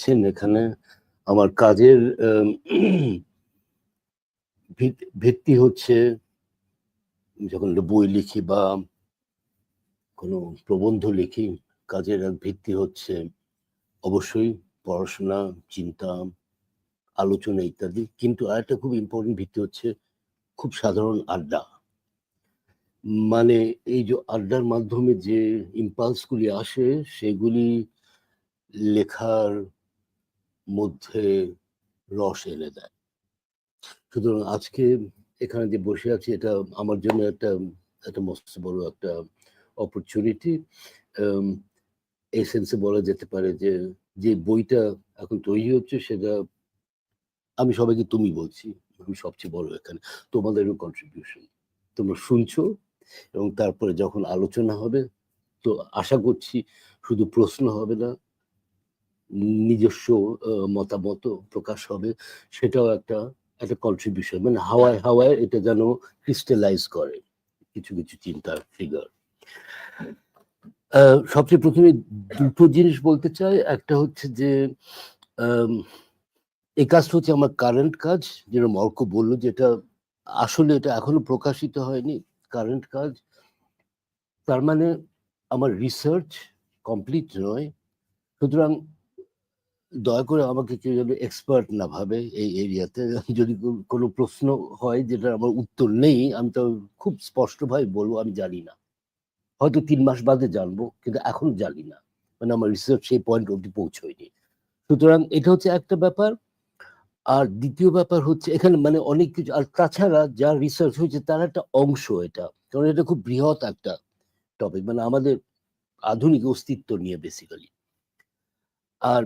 দেখছেন এখানে আমার কাজের ভিত্তি হচ্ছে যখন বই লিখি বা কোনো প্রবন্ধ লিখি, কাজের এক ভিত্তি হচ্ছে অবশ্যই পড়াশোনা, চিন্তা, আলোচনা ইত্যাদি, কিন্তু আরেকটা খুব ইম্পর্টেন্ট ভিত্তি হচ্ছে খুব সাধারণ আড্ডা। মানে এই যে আড্ডার মাধ্যমে যে ইম্পালসগুলি আসে সেগুলি লেখার মধ্যে রস এনে দেয়। সুতরাং আজকে এখানে যে বসে আছি এটা আমার জন্য একটা মস্ত বড় একটা অপরচুনিটি। এই সেন্সে বলা যেতে পারে যে যে বইটা এখন তৈরি হচ্ছে সেটা আমি সবাইকে তুমি বলছি, আমি সবচেয়ে বড় এখানে, তোমাদেরও কন্ট্রিবিউশন। তোমরা শুনছো এবং তারপরে যখন আলোচনা হবে তো আশা করছি শুধু প্রশ্ন হবে না, নিজস্ব মতামত প্রকাশ হবে, সেটাও একটা কন্ট্রিবিউশন। মানে হাওয়ায় হাওয়ায় এটা যেন ক্রিস্টালাইজ করে কিছু কিছু চিন্তার ফিগার। সবচেয়ে প্রথমে দুটো জিনিস বলতে চাই। একটা হচ্ছে যে এই কাজটা হচ্ছে আমার কারেন্ট কাজ, যেরকম অর্ক বললো, যেটা আসলে এটা এখনো প্রকাশিত হয়নি, কারেন্ট কাজ। তার মানে আমার রিসার্চ কমপ্লিট নয়, সুতরাং দয়া করে আমাকে কেউ যেন এক্সপার্ট না ভাবে এই এরিয়াতে। যদি কোনো প্রশ্ন হয় যেটা আমার উত্তর নেই, আমি তো খুব স্পষ্টভাবে বলবো আমি জানি না, হয়তো 3 মাস বাদে জানবো, কিন্তু এখন জানি না, মানে আমার রিসার্চ সেই পয়েন্ট অব্দি পৌঁছয়নি। সুতরাং এটা হচ্ছে একটা ব্যাপার। আর দ্বিতীয় ব্যাপার হচ্ছে এখানে মানে অনেক কিছু, আর তাছাড়া যা রিসার্চ হয়েছে তার একটা অংশ এটা, কারণ এটা খুব বৃহৎ একটা টপিক, মানে আমাদের আধুনিক অস্তিত্ব নিয়ে বেসিক্যালি। আর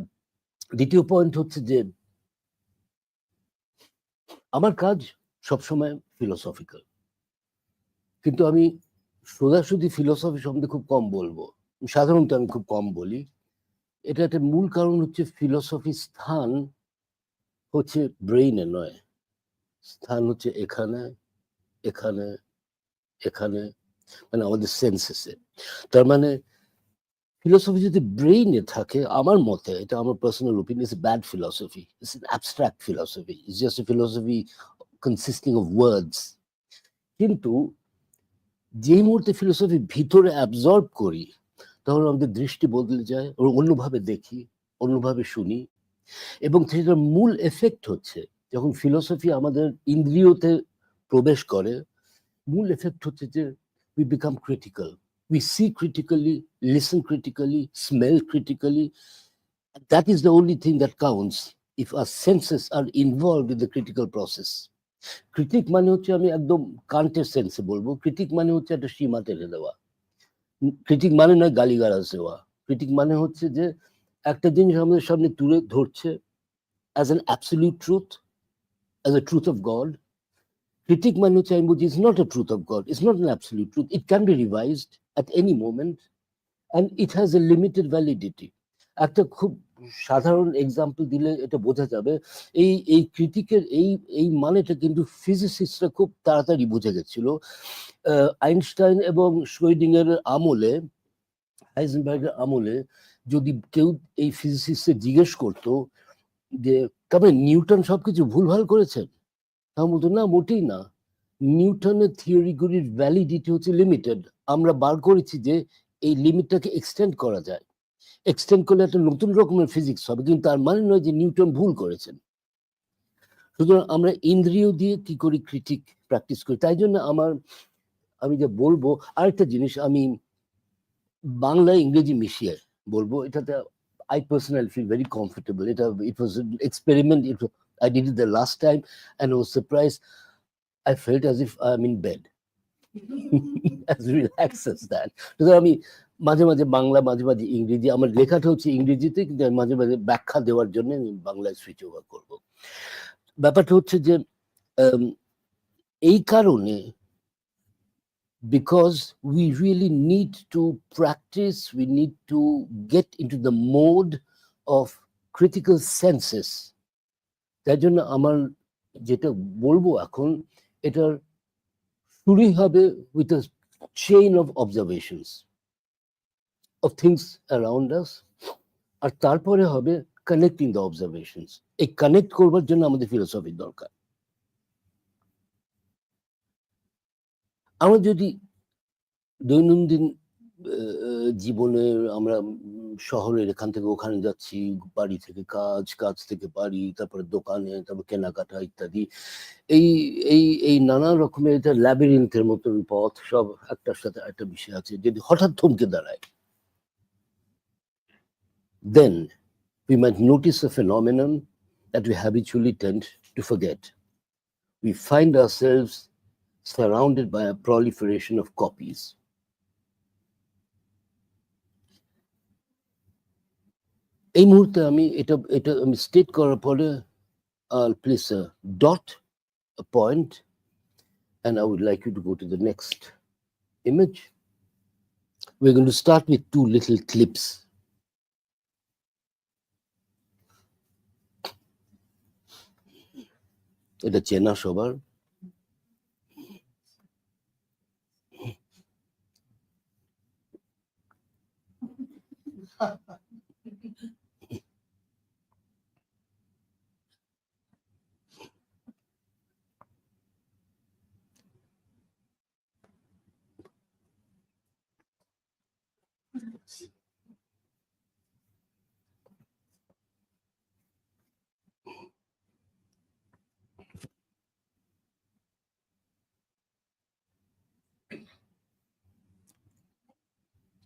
দ্বিতীয় পয়েন্ট হচ্ছে যে আমার কাজ সবসময় ফিলোসফিক্যাল, কিন্তু আমি সোজাসুজি ফিলোসফি সম্বন্ধে খুব কম বলবো, সাধারণত আমি খুব কম বলি। এটা একটা মূল কারণ হচ্ছে ফিলোসফির স্থান হচ্ছে ব্রেইনে নয়, স্থান হচ্ছে এখানে, এখানে, এখানে, মানে আমাদের সেন্সেসে। তার মানে ফিলোসফি যদি ব্রেইনে থাকে, আমার মতে, এটা আমার personal opinion, it's bad philosophy, it's an abstract philosophy, it's just a philosophy consisting of words. কিন্তু যেই মুহূর্তে ফিলোসফি ভিতরে অ্যাবজর্ব করি, তখন আমাদের দৃষ্টি বদলে যায়, অন্যভাবে দেখি, অন্যভাবে শুনি। এবং সেটার মূল এফেক্ট হচ্ছে যখন ফিলোসফি আমাদের ইন্দ্রিয়তে প্রবেশ করে, মূল এফেক্ট হচ্ছে যে we become critical, we see critically, listen critically, smell critically. That is the only thing that counts if our senses are involved in the critical process. Critique মানে হচ্ছে, আমি একদম কান্টের সেন্সে বলবো, ক্রিটিক মানে হচ্ছে একটা সীমা টেনে দেওয়া। ক্রিটিক মানে নয় গালিগালাজ দেওয়া। ক্রিটিক মানে হচ্ছে যে একটা জিনিস আমাদের সামনে তুলে ধরছে as an absolute truth, as a truth of God. Critic মানে হচ্ছে আমি বলছি, it's not a truth of God, it's not an absolute truth, it can be revised at any moment and it has a limited validity. একটা খুব সাধারণ example দিলে এটা বোঝা যাবে। এই ক্রিটিকের এই মানেটা কিন্তু ফিজিসিস্টরা খুব তাড়াতাড়ি বুঝে গেছিল। আইনস্টাইন এবং শ্রোডিঙ্গারের আমলে, হাইজেনবার্গের আমলে, যদি কেউ এই ফিজিসিস্টে জিজ্ঞেস করতো যে তবে নিউটন সবকিছু ভুলভাল করেছেন, তা বলতো না, মোটেই না, নিউটনের থিওরিগুলির ভ্যালিডিটি হচ্ছে লিমিটেড, আমরা বার করেছি যে এই লিমিটটাকে এক্সটেন্ড করা যায়, এক্সটেন্ড করলে একটা নতুন রকমের ফিজিক্স হবে, কিন্তু তার মানে নয় যে নিউটন ভুল করেছেন। সুতরাং আমরা ইন্দ্রিয় দিয়ে কি করি, ক্রিটিক প্র্যাকটিস করি। তাই জন্য আমি যে বলবো আরেকটা জিনিস, আমি বাংলা ইংরেজি মিশিয়ে বলবো, এটাতে I personally feel very comfortable. It was an experiment. I did it the last time and I was surprised. I felt as if I'm in bed. As relaxed as that. আমি মাঝে মাঝে বাংলা, মাঝে মাঝে ইংরেজি, আমার লেখাটা হচ্ছে ইংরেজিতে, কিন্তু মাঝে মাঝে ব্যাখ্যা দেওয়ার জন্য আমি বাংলায় সুইচ ওভার করবো। ব্যাপারটা হচ্ছে যে এই কারণে, because we really need to practice, we need to get into the mode of critical senses. তাই জন্য আমার যেটা বলবো এখন, এটার শুরুই হবে with a chain of observations of things around us, আর তারপরে হবে কানেক্টিং দ্য অবজারভেশনস। এই কানেক্ট করবার জন্য আমাদের ফিলোসফির দরকার। আমরা যদি দৈনন্দিন জীবনে আমরা শহরের এখান থেকে ওখানে যাচ্ছি, বাড়ি থেকে কাজ, কাজ থেকে বাড়ি, তারপরে দোকানে, তারপর কেনাকাটা ইত্যাদি, এই এই এই নানা রকমের এটা ল্যাবিরিন্থের মতন পথ, সব একটার সাথে একটা বিষয় আছে, যদি হঠাৎ থমকে দাঁড়ায়, then we might notice a phenomenon that we habitually tend to forget. We find ourselves surrounded by a proliferation of copies. এই মুহূর্তে আমি এটা এটা আমি স্টেট করার পরে I'll place a dot, a point, and I would like you to go to the next image. We're going to start with two little clips. এটা চেনা সবার।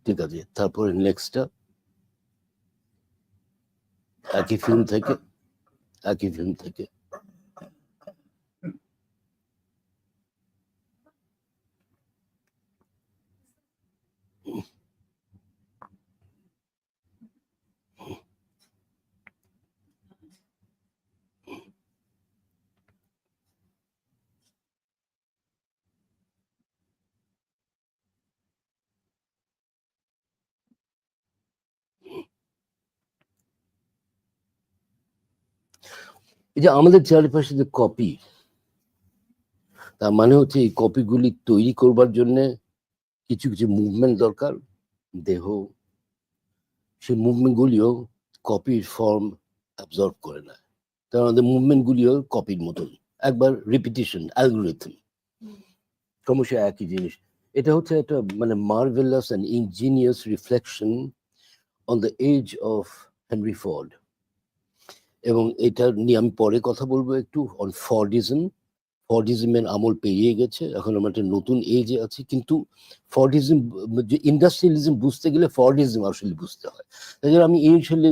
ঠিক আছে, তারপরে নেক্সটটা একই ফিল্ম থেকে এই যে আমাদের চারিপাশে যে কপি, তার মানে হচ্ছে এই কপিগুলি তৈরি করবার জন্য কিছু কিছু মুভমেন্ট দরকার, দেহ সেই মুভমেন্টগুলিও কপির ফর্ম অ্যাবজর্ব করে না, তার আমাদের মুভমেন্টগুলিও কপির মতন, একবার রিপিটিশন, অ্যালগোরিথম, ক্রমশ একই জিনিস। এটা হচ্ছে একটা মানে marvellous and ingenious reflection on the age of Henry Ford. এবং এটা নিয়ে আমি পরে কথা বলবো একটু, অন ফর্ডিজম। ফর্ডিজমের আমল পেরিয়ে গেছে, এখন আমরা একটা নতুন এজে আছি, কিন্তু ফর্ডিজম যে ইন্ডাস্ট্রিয়ালিজম বুঝতে গেলে ফর্ডিজম আসলে বুঝতে হয়। তাই জন্য আমি এই আসলে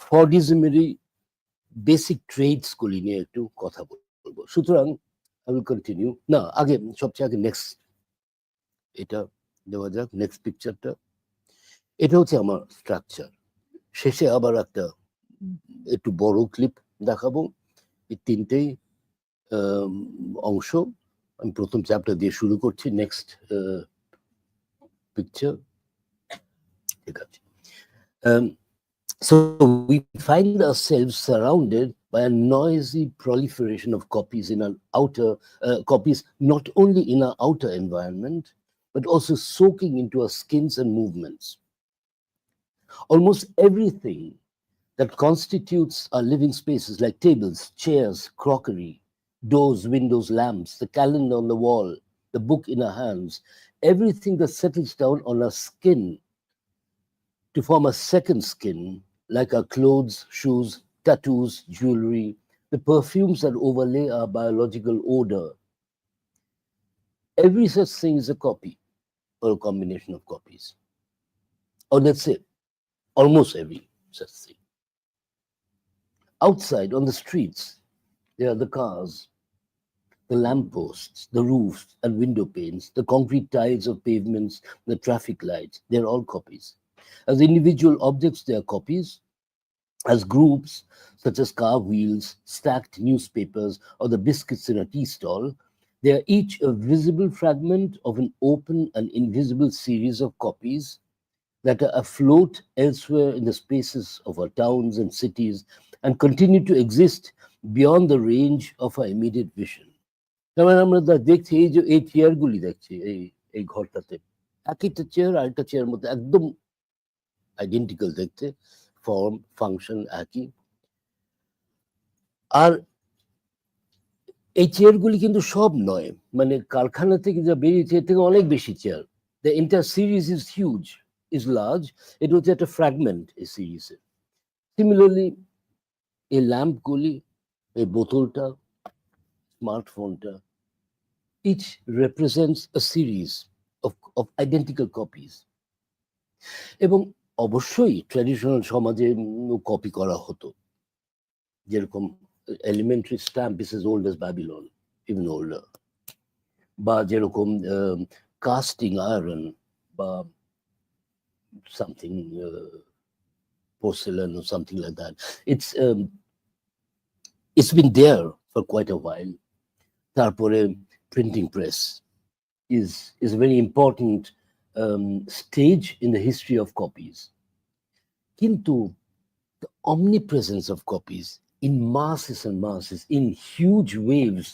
ফর্ডিজমেরই বেসিক ট্রেডস গুলি নিয়ে একটু কথা বলবো। সুতরাং আই উইল কন্টিনিউ। না, আগে সবচেয়ে আগে নেক্সট এটা দেওয়া যাক, নেক্সট পিকচারটা। এটা হচ্ছে আমার স্ট্রাকচার। শেষে আবার একটা একটু বড় ক্লিপ দেখাবো। এই তিনটেই অংশ। আমি প্রথম চ্যাপ্টার দিয়ে শুরু করছি। Next picture. ঠিক আছে। So we find ourselves surrounded by a noisy proliferation of copies in our outer copies, not only in our outer environment, but also soaking into our skins and movements. Almost everything that constitutes our living spaces, like tables, chairs, crockery, doors, windows, lamps, the calendar on the wall, the book in our hands, everything that settles down on our skin to form a second skin, like our clothes, shoes, tattoos, jewelry, the perfumes that overlay our biological odor. Every such thing is a copy or a combination of copies. Or let's say, almost every such thing. Outside on the streets, there are the cars, the lampposts, the roofs and window panes, the concrete tiles of pavements, the traffic lights, they're all copies. As individual objects, they are copies. As groups, such as car wheels, stacked newspapers, or the biscuits in a tea stall, they are each a visible fragment of an open and invisible series of copies that are afloat elsewhere in the spaces of our towns and cities and continue to exist beyond the range of our immediate vision. যেমন আমরা দেখছি এই যে এই চেয়ারগুলি দেখছি এই ঘরটাতে, একটা চেয়ার আর একটা চেয়ার মধ্যে একদম আইডেন্টিক্যাল দেখতে, ফর্ম ফাংশন একই, আর এই চেয়ারগুলি কিন্তু সব নয়, মানে কারখানা থেকে যা বেরিয়েছে এর থেকে অনেক বেশি chair. The entire series is huge, is large. এটা হচ্ছে একটা ফ্র্যাগমেন্ট এই সিরিজের। সিমিলারলি এই ল্যাম্পগুলি, এই বোতলটা, স্মার্টফোনটা, each represents a series of identical copies. এবং অবশ্যই ট্র্যাডিশনাল সমাজে কপি করা হতো, যেরকম elementary stamp is as old as Babylon, even older, বা যেরকম কাস্টিং আয়রন বা something porcelain or something like that. It's been there for quite a while. তারপরে printing press is a very important stage in the history of copies. কিন্তু the omnipresence of copies in masses and masses, in huge waves,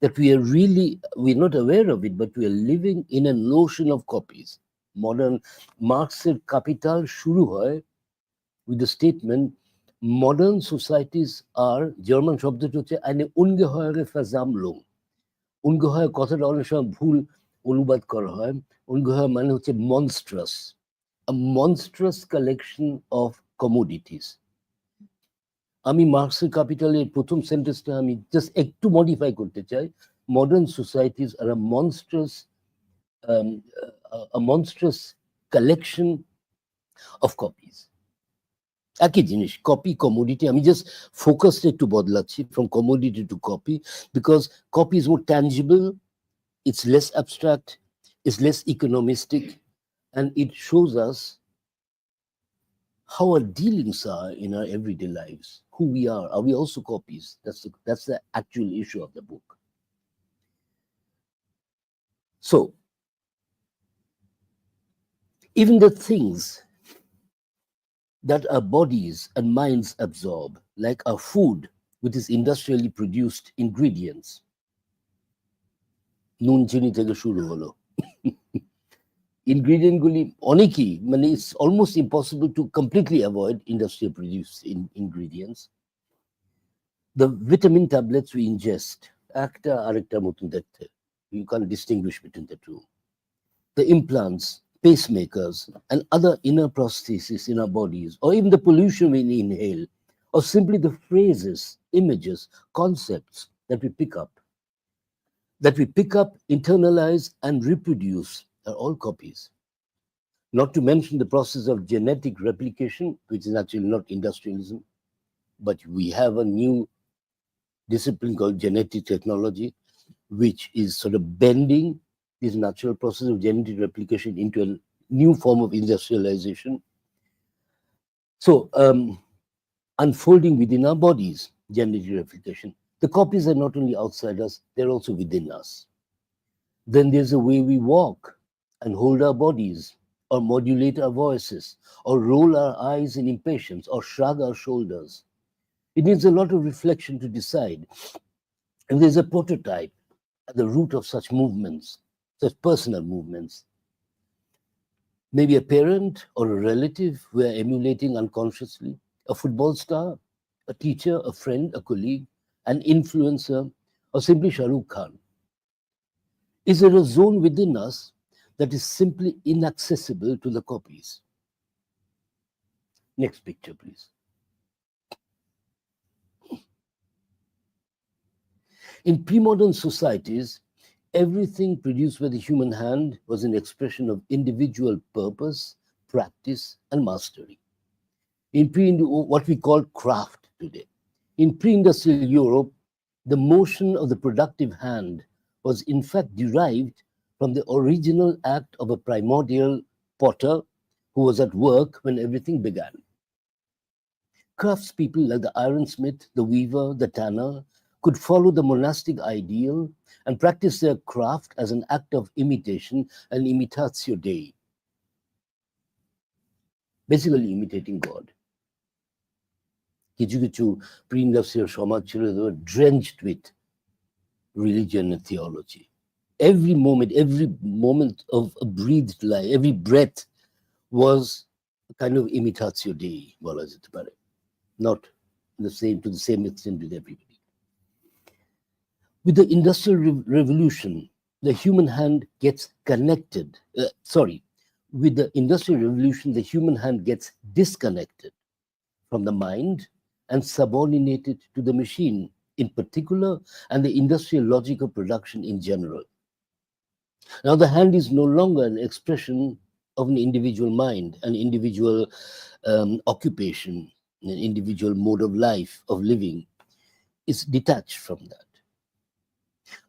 that we're not aware of it, but we are living in an ocean of copies. Modern Marxের Capital শুরু হয় with the statement, modern societies are, German শব্দটি হচ্ছে eine ungeheure Versammlung. Ungeheuer কথাটা অনেক সময় ভুল অনুবাদ করা হয়। Ungeheuer মানে হচ্ছে monstrous, a monstrous collection of commodities. আমি মার্কসের ক্যাপিটালের প্রথম সেন্টেন্সটা আমি জাস্ট একটু মডিফাই করতে চাই। Modern societies are a monstrous collection of copies. একই জিনিস, কপি কমোডিটি। আমি জাস্ট ফোকাসটা একটু বদলাচ্ছি from commodity to copy, because copy is more tangible, it's less abstract, it's less economistic, and it shows us how our dealings are in our everyday lives, who we are. Are we also copies? That's the actual issue of the book. So, even the things that our bodies and minds absorb, like our food, with its industrially produced ingredients, নুন চিনি থেকে শুরু হলো, ইনগ্রিডিয়েন্টগুলি অনেকই, মানে it's almost impossible to completely avoid industrial produced ingredients. The vitamin tablets we ingest, একটা আরেকটার মতন দেখতে, you can't distinguish between the two. The implants, pacemakers, and other inner prostheses in our bodies, or even the pollution we inhale, or simply the phrases, images, concepts that we pick up, internalize, and reproduce are all copies. Not to mention the process of genetic replication, which is actually not industrialism, but we have a new discipline called genetic technology, which is sort of bending this natural process of genetic replication into a new form of industrialization. So, unfolding within our bodies, genetic replication. The copies are not only outside us, they're also within us. Then there's a way we walk and hold our bodies, or modulate our voices, or roll our eyes in impatience, or shrug our shoulders. It needs a lot of reflection to decide if there's a prototype at the root of such movements, such personal movements. Maybe a parent or a relative we are emulating unconsciously, a football star, a teacher, a friend, a colleague, an influencer, or simply Shah Rukh Khan. Is there a zone within us that is simply inaccessible to the copies? Next picture, please. In pre-modern societies, everything produced by the human hand was an expression of individual purpose, practice, and mastery. In what we call craft today. In pre-industrial Europe, the motion of the productive hand was in fact derived from the original act of a primordial potter who was at work when everything began. Craftspeople like the ironsmith, the weaver, the tanner could follow the monastic ideal and practice their craft as an act of imitation, an imitatio Dei, basically imitating God. কিছু কিছু pre-industrial সমাজ ছিল, they were drenched with religion and theology. Every moment of a breathed life, every breath was a kind of imitatio Dei, বলা যেতে পারে, not to the same extent with everybody. With the Industrial Revolution, the human hand gets connected. With the Industrial Revolution, the human hand gets disconnected from the mind and subordinated to the machine in particular, and the industrial logic of production in general. Now, the hand is no longer an expression of an individual mind, an individual occupation, an individual mode of life, of living. It's detached from that.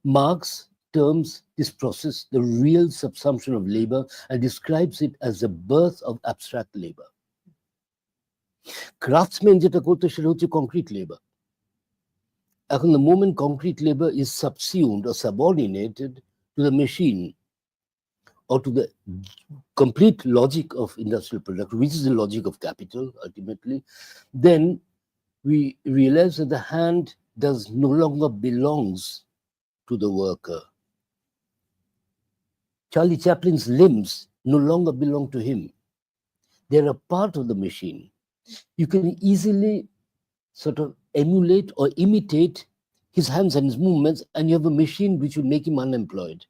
Marx terms this process the real subsumption of labor and describes it as the birth of abstract labor. Craftsmen যেটা করতো সেটা হচ্ছে concrete labour. এখন the moment concrete labor is subsumed or subordinated to the machine or to the complete logic of industrial production, which is the logic of capital ultimately, then we realize that the hand no longer belongs to the worker. Charlie Chaplin's limbs no longer belong to him. They're a part of the machine. You can easily sort of emulate or imitate his hands and his movements, and you have a machine which will make him unemployed.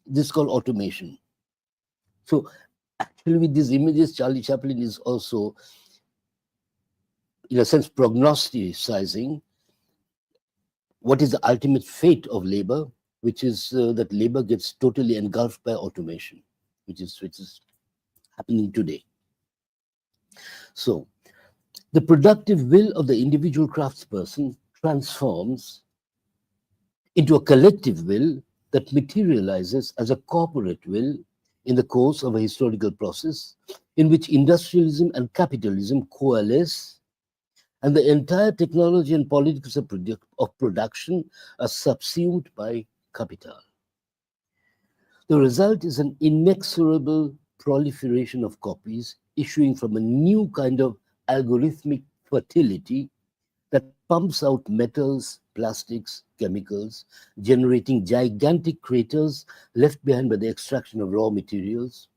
This is called automation. So actually with these images, Charlie Chaplin is also, in a sense, prognosticizing what is the ultimate fate of labor, which is that labor gets totally engulfed by automation, which is happening today. So the productive will of the individual craftsperson transforms into a collective will that materializes as a corporate will in the course of a historical process in which industrialism and capitalism coalesce, and the entire technology and politics of production are subsumed by capital. The result is an inexorable proliferation of copies issuing from a new kind of algorithmic fertility that pumps out metals, plastics, chemicals, generating gigantic craters left behind by the extraction of raw materials,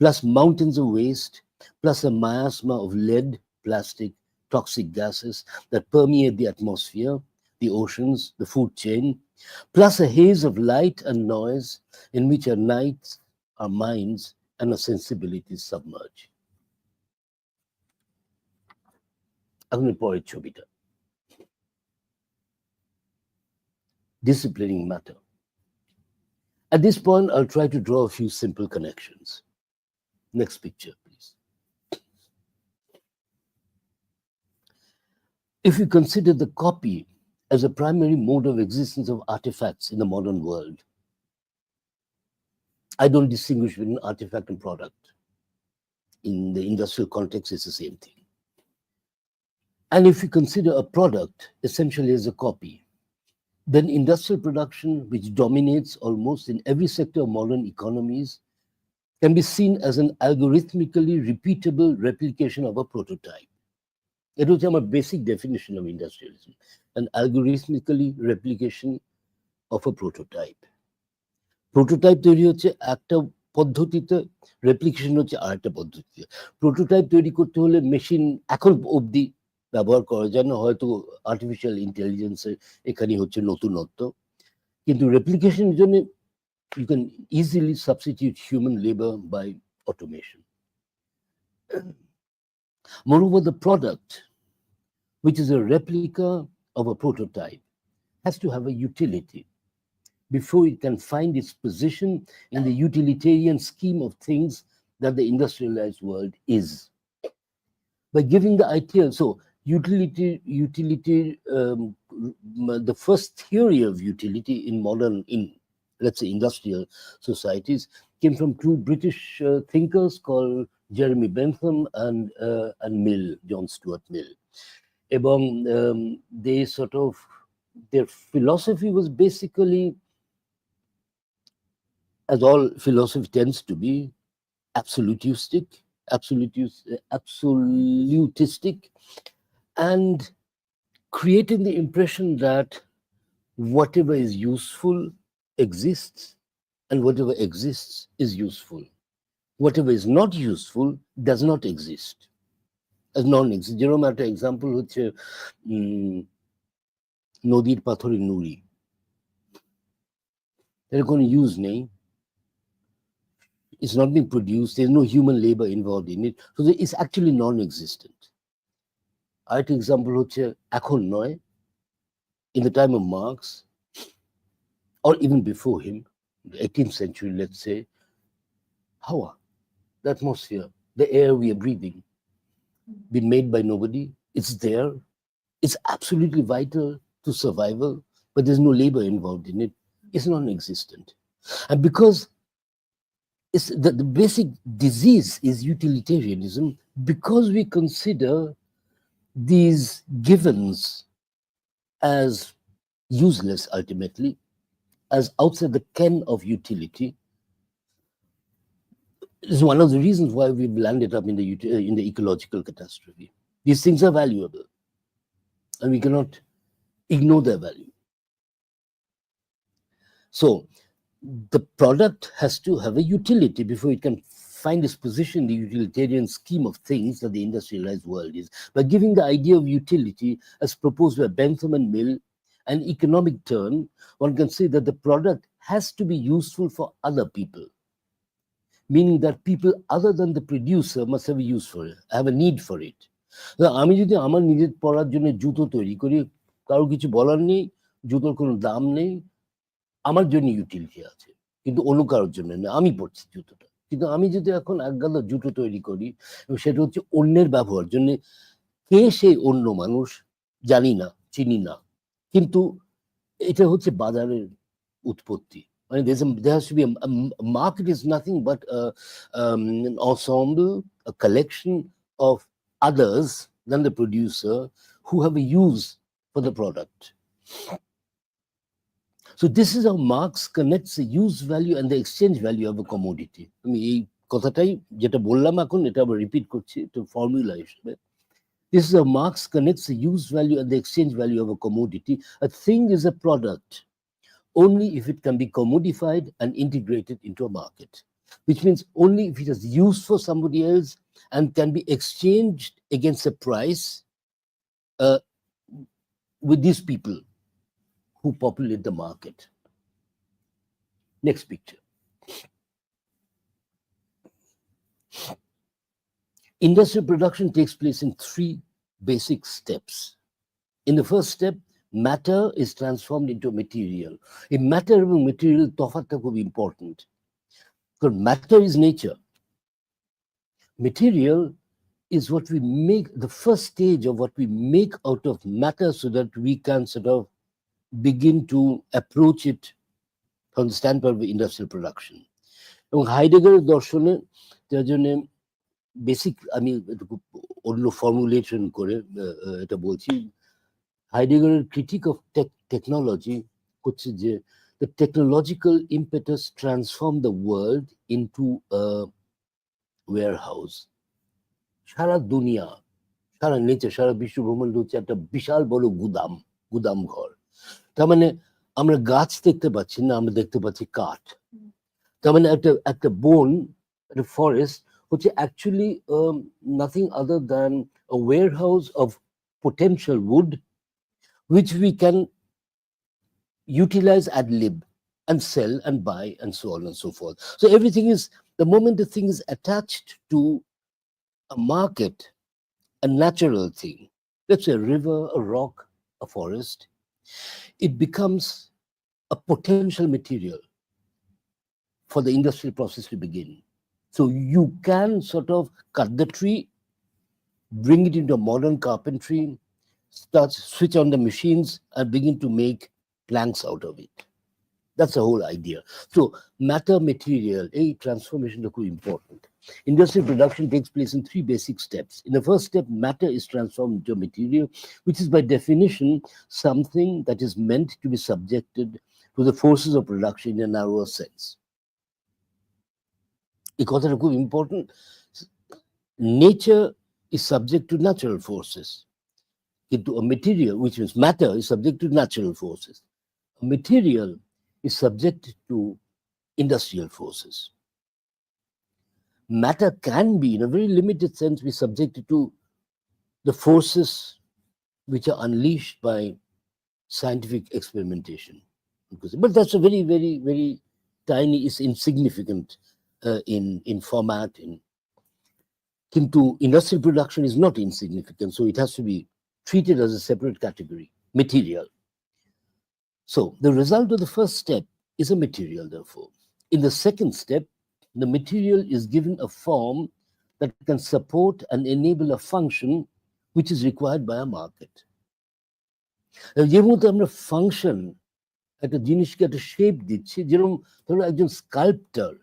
plus mountains of waste, plus a miasma of lead, plastic, toxic gases that permeate the atmosphere, the oceans, the food chain, plus a haze of light and noise in which our nights, our minds, and our sensibilities submerge. এখন পরের ছবিটা, disciplining matter. At this point, I'll try to draw a few simple connections. Next picture, please. If we consider the copy as a primary mode of existence of artifacts in the modern world, I don't distinguish between artifact and product. In the industrial context, it's the same thing. And if we consider a product essentially as a copy, then industrial production, which dominates almost in every sector of modern economies, can be seen as an algorithmically repeatable replication of a prototype. It was my basic definition of industrialism, an algorithmically replication of a prototype. Prototype তৈরি হচ্ছে একটা পদ্ধতিতে, replication হচ্ছে আরেকটা পদ্ধতিতে। Prototype তৈরি করতে হলে মেশিন এখন অবধি ব্যবহার করা যায় না, হয়তো আর্টিফিশিয়াল ইন্টেলিজেন্সের এখানেই হচ্ছে নতুনত্ব, কিন্তু রেপ্লিকেশনের জন্য you can easily substitute human labor by automation. Moreover, the product, which is a replica of a prototype, has to have a utility before it can find its position in the utilitarian scheme of things that the industrialized world is. By giving the idea, so the first theory of utility in modern, let's say industrial societies, came from two British thinkers called Jeremy Bentham and Mill, John Stuart Mill. They sort of, their philosophy was basically, as all philosophy tends to be, absolutistic, and creating the impression that whatever is useful exists, and whatever exists is useful. Whatever is not useful does not exist. as non-existent. যেরকম একটা example হচ্ছে নদীর পাথরের নুড়ি, এর কোনো use নেই, it's not being produced, there's no human labor involved in it, so it's actually non-existent. আরেকটা এক্সাম্পল হচ্ছে এখন নয়, in the time of Marx, or even before him, the 18th century, let's say, Hawa, the atmosphere, the air we are breathing, been made by nobody, it's there, it's absolutely vital to survival, but there's no labor involved in it, it's non-existent. And because it's the basic disease is utilitarianism, because we consider these givens as useless ultimately, as outside the ken of utility, is one of the reasons why we've landed up in the ecological catastrophe. These things are valuable, and we cannot ignore their value. So the product has to have a utility before it can find its position in the utilitarian scheme of things that the industrialized world is. By giving the idea of utility as proposed by Bentham and Mill an economic turn, one can say that the product has to be useful for other people, meaning that people other than the producer must have a use for it, have a need for it. আমি যদি আমার নিজের পরার জন্য জুতো তৈরি করি, কারো কিছু বলার নেই, জুতোর কোনো দাম নেই, আমার জন্য ইউটিলিটি আছে, কিন্তু অন্য কারোর জন্য না, আমি পড়ছি জুতোটা। কিন্তু আমি যদি এখন একগাদা জুতো তৈরি করি এবং সেটা হচ্ছে অন্যের ব্যবহার জন্য, কে সেই অন্য মানুষ জানি না, চিনি না, কিন্তু এটা হচ্ছে বাজারের উৎপত্তি। মানে there has to be a market is nothing but an ensemble, a collection of others than the producer who have a use for the product. So this is how Marx connects the use value and the exchange value of a commodity. আমি এই কথাটাই যেটা বললাম এখন এটা আবার repeat করছি একটু ফর্মুলা হিসেবে। This is how Marx connects the use value and the exchange value of a commodity. A thing is a product only if it can be commodified and integrated into a market, which means only if it is used for somebody else and can be exchanged against a price with these people who populate the market. Next picture. Industrial production takes place in three basic steps. In the first step, matter is transformed into material. A matter and material tofatটা খুব important. Because matter is nature. Material is what we make, the first stage of what we make out of matter so that we can sort of begin to approach it from the standpoint of industrial production. এবং হাইডেগারের দর্শনে যার জন্য basic আমি অন্য formulation করে এটা বলছি, হাইডেগারের critic of technology হচ্ছে যে the technological impetus transformed the world into a warehouse. সারা দুনিয়া, সারা নেচার, সারা বিশ্ব ব্রহ্মাণ্ড হচ্ছে একটা বিশাল বড় গুদাম ঘর। তার মানে আমরা গাছ দেখতে পাচ্ছি না, আমরা দেখতে পাচ্ছি কাঠ। তার মানে একটা বন, একটা ফরেস্ট হচ্ছে actually nothing other than a warehouse of potential wood which we can utilize ad lib and sell and buy and so on and so forth. So everything is, the moment the thing is attached to a market, a natural thing, let's say a river, a rock, a forest, it becomes a potential material for the industrial process to begin. So you can sort of cut the tree, bring it into modern carpentry, switch on the machines and begin to make planks out of it. That's the whole idea. So matter, material, a transformation is very important. Industrial production takes place in three basic steps. In the first step, matter is transformed into material, which is by definition something that is meant to be subjected to the forces of production in a narrower sense. এই কথাটা খুব important. Nature is subject to natural forces. Into a material, which means matter, is subject to natural forces. A material is subject to industrial forces. Matter can be, in a very limited sense, be subjected to the forces which are unleashed by scientific experimentation. But that's a very, very, very tiny, is insignificant in format. Kintu industrial production is not insignificant, so it has to be treated as a separate category, material. So the result of the first step is a material, therefore. In the second step, the material is given a form that can support and enable a function which is required by a market. যে মতো আমরা function একটা জিনিসকে একটা shape দিচ্ছি, যেরকম ধরো একজন sculptor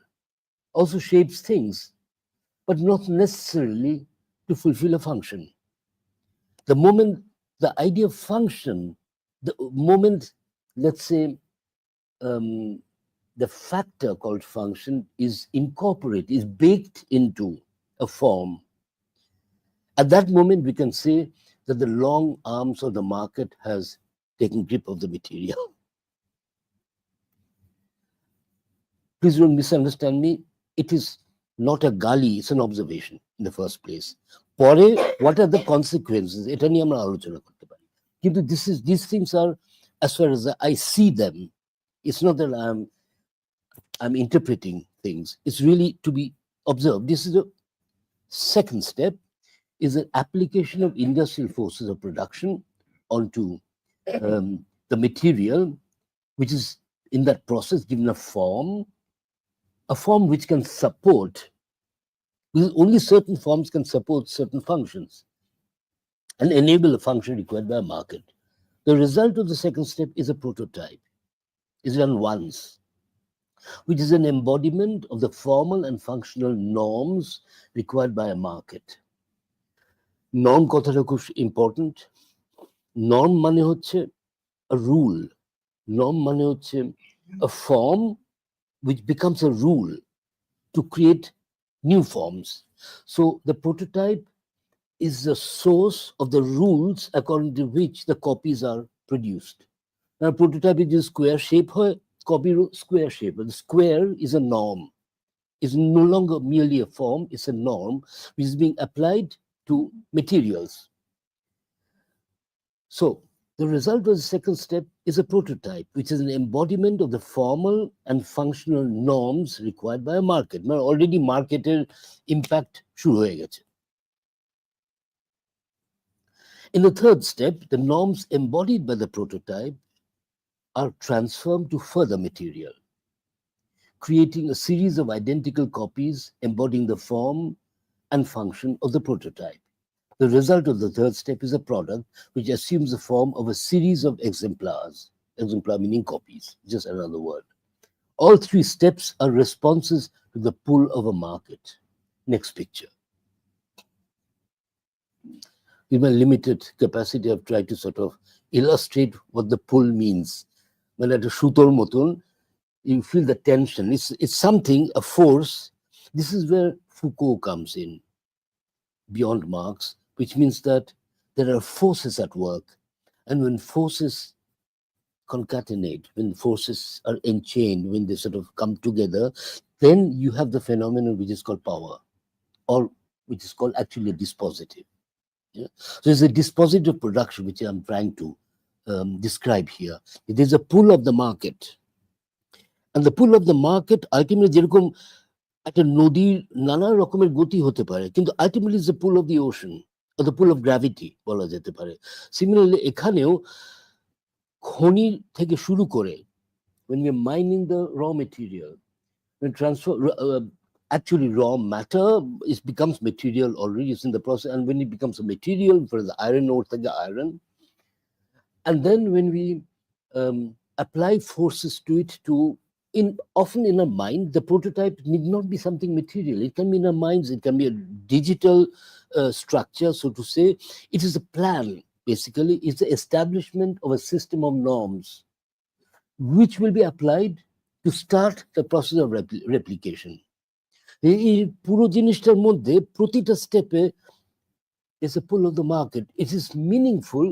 also shapes things, but not necessarily to fulfill a function. The moment the idea of function, the moment, let's say, the factor called function is incorporated, is baked into a form, at that moment we can say that the long arms of the market has taken grip of the material. Please don't misunderstand me. It is not a gali, it's an observation in the first place. Pore, what are the consequences? Eta niye amra alochona korte pari. Kintu these things are, as far as I see them, it's not that I'm interpreting things. It's really to be observed. This is the second step, is an application of industrial forces of production onto the material, which is in that process given a form which can support, because only certain forms can support certain functions and enable a function required by a market. The result of the second step is a prototype. It's done once, which is an embodiment of the formal and functional norms required by a market. Norm kothata khub important. Norm mane hocche a rule. Norm mane hocche a form which becomes a rule to create new forms. So the prototype is the source of the rules according to which the copies are produced. Now, prototype is a square shape, copy square shape. But the square is a norm. It's no longer merely a form, it's a norm which is being applied to materials. So the result of the second step is a prototype, which is an embodiment of the formal and functional norms required by a market. Already marketed impact shuru hoye geche. In the third step, the norms embodied by the prototype are transformed to further material, creating a series of identical copies embodying the form and function of the prototype. The result of the third step is a product which assumes the form of a series of exemplars. Exemplar meaning copies, just another word. All three steps are responses to the pull of a market. Next picture. In my limited capacity, I've tried to sort of illustrate what the pull means. When at a shutor moton, you feel the tension. It's something, a force. This is where Foucault comes in, beyond Marx, which means that there are forces at work. And when forces concatenate, when forces are enchained, when they sort of come together, then you have the phenomenon which is called power, or which is called actually a dispositive. Yeah? So it's a dispositive production which I'm trying to describe here. There's a pull of the market. And the pull of the market, ultimately, যেরকম একটা নদীর নানা রকমের গতি হতে পারে, কিন্তু ultimately is the pull of the ocean, or the pull of gravity বলা যেতে পারে. Similarly, এখানেও খনি থেকে শুরু করে, when we're mining the raw material, when actually raw matter becomes material already, it's in the process, and when it becomes a material for the iron ore, the iron, and then when we apply forces to it often in our mind, the prototype need not be something material. It can be in our minds, it can be a digital structure, so to say. It is a plan, basically. It's the establishment of a system of norms which will be applied to start the process of replication. এই পুরো জিনিসটার মধ্যে প্রতিটা স্টেপে is a pull of the market. It is meaningful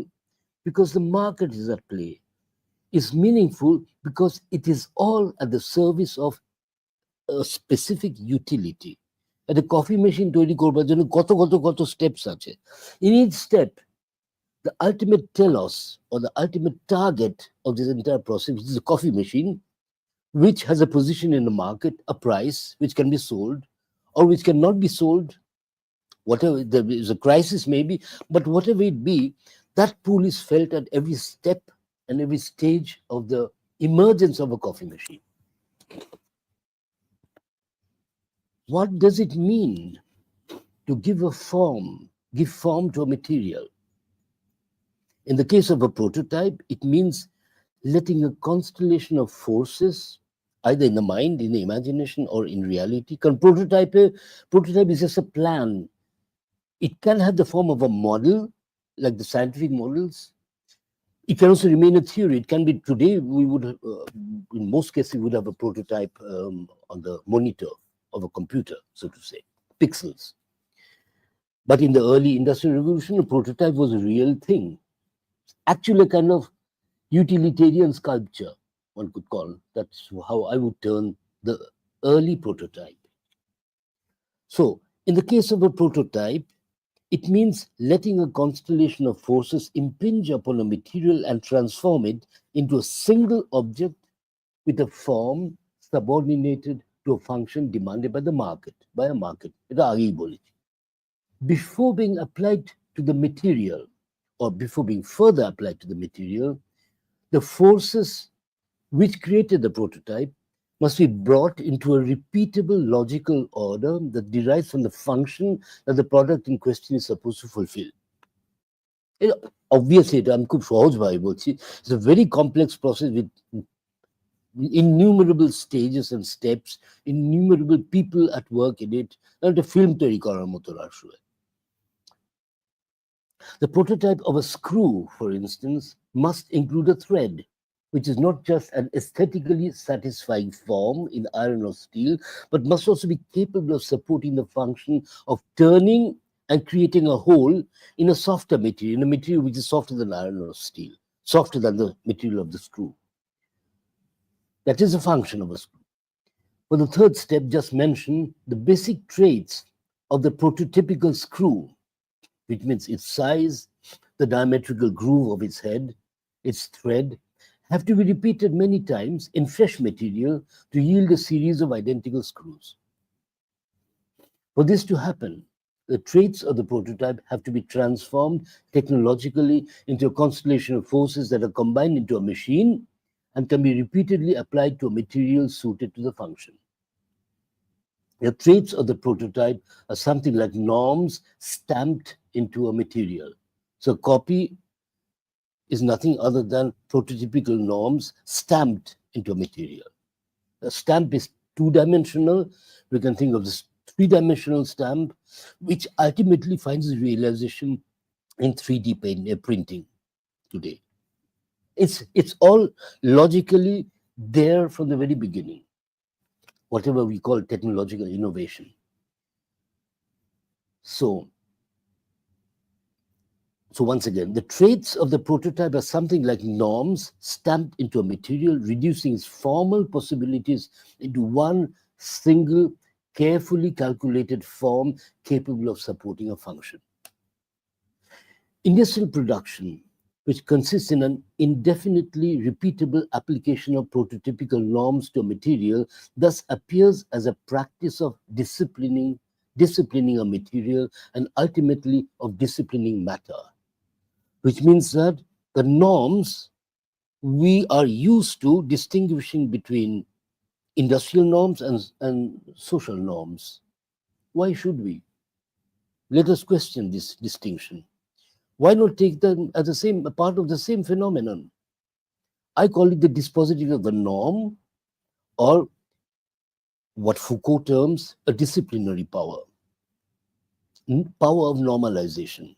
because the market is at play. It's meaningful because it is all at the service of a specific utility. একটা coffee machine তৈরি করবার জন্য কত কত কত স্টেপস আছে। In each step, the ultimate telos or the ultimate target of this entire process, which is a coffee machine, which has a position in the market, a price which can be sold or which cannot be sold, whatever there is a crisis maybe, but whatever it be, that pull is felt at every step and every stage of the emergence of a coffee machine. What does it mean to give form to a material? In the case of a prototype, it means letting a constellation of forces, either in the mind, in the imagination, or in reality. Prototype is just a plan. It can have the form of a model, like the scientific models. It can also remain a theory. It can be today, we would, in most cases, we would have a prototype on the monitor of a computer, so to say, pixels. But in the early Industrial Revolution, a prototype was a real thing. Actually, a kind of utilitarian sculpture, one could call. That's how I would term the early prototype. So, in the case of a prototype, it means letting a constellation of forces impinge upon a material and transform it into a single object with a form subordinated to a function demanded by the market, by a market. এটা আগেই বলেছি। Before being applied to the material, or before being further applied to the material, the forces which created the prototype must be brought into a repeatable logical order that derives from the function that the product in question is supposed to fulfill. Obviously, I'm খুব সহজভাবে বলছি, it's a very complex process with innumerable stages and steps, innumerable people at work in it, and a film তৈরি করার মতো আসলে। The prototype of a screw, for instance, must include a thread, which is not just an aesthetically satisfying form in iron or steel, but must also be capable of supporting the function of turning and creating a hole in a softer material, in a material which is softer than iron or steel, softer than the material of the screw. That is a function of a screw. For the third step just mentioned, the basic traits of the prototypical screw, which means its size, the diametrical groove of its head, its thread, have to be repeated many times in fresh material to yield a series of identical screws. For this to happen, the traits of the prototype have to be transformed technologically into a constellation of forces that are combined into a machine and can be repeatedly applied to a material suited to the function. The traits of the prototype are something like norms stamped into a material. So copy is nothing other than prototypical norms stamped into a material. A stamp is two-dimensional. We can think of this three-dimensional stamp, which ultimately finds its realization in 3D printing today. It's all logically there from the very beginning, whatever we call technological innovation. So once again, the traits of the prototype are something like norms stamped into a material, reducing its formal possibilities into one single, carefully calculated form capable of supporting a function. Industrial production, which consists in an indefinitely repeatable application of prototypical norms to a material, thus appears as a practice of disciplining a material and ultimately of disciplining matter, which means that the norms we are used to distinguishing between industrial norms and social norms. Why should we? Let us question this distinction. Why not take them as a part of the same phenomenon? I call it the dispositive of the norm, or what Foucault terms a disciplinary power, power of normalization.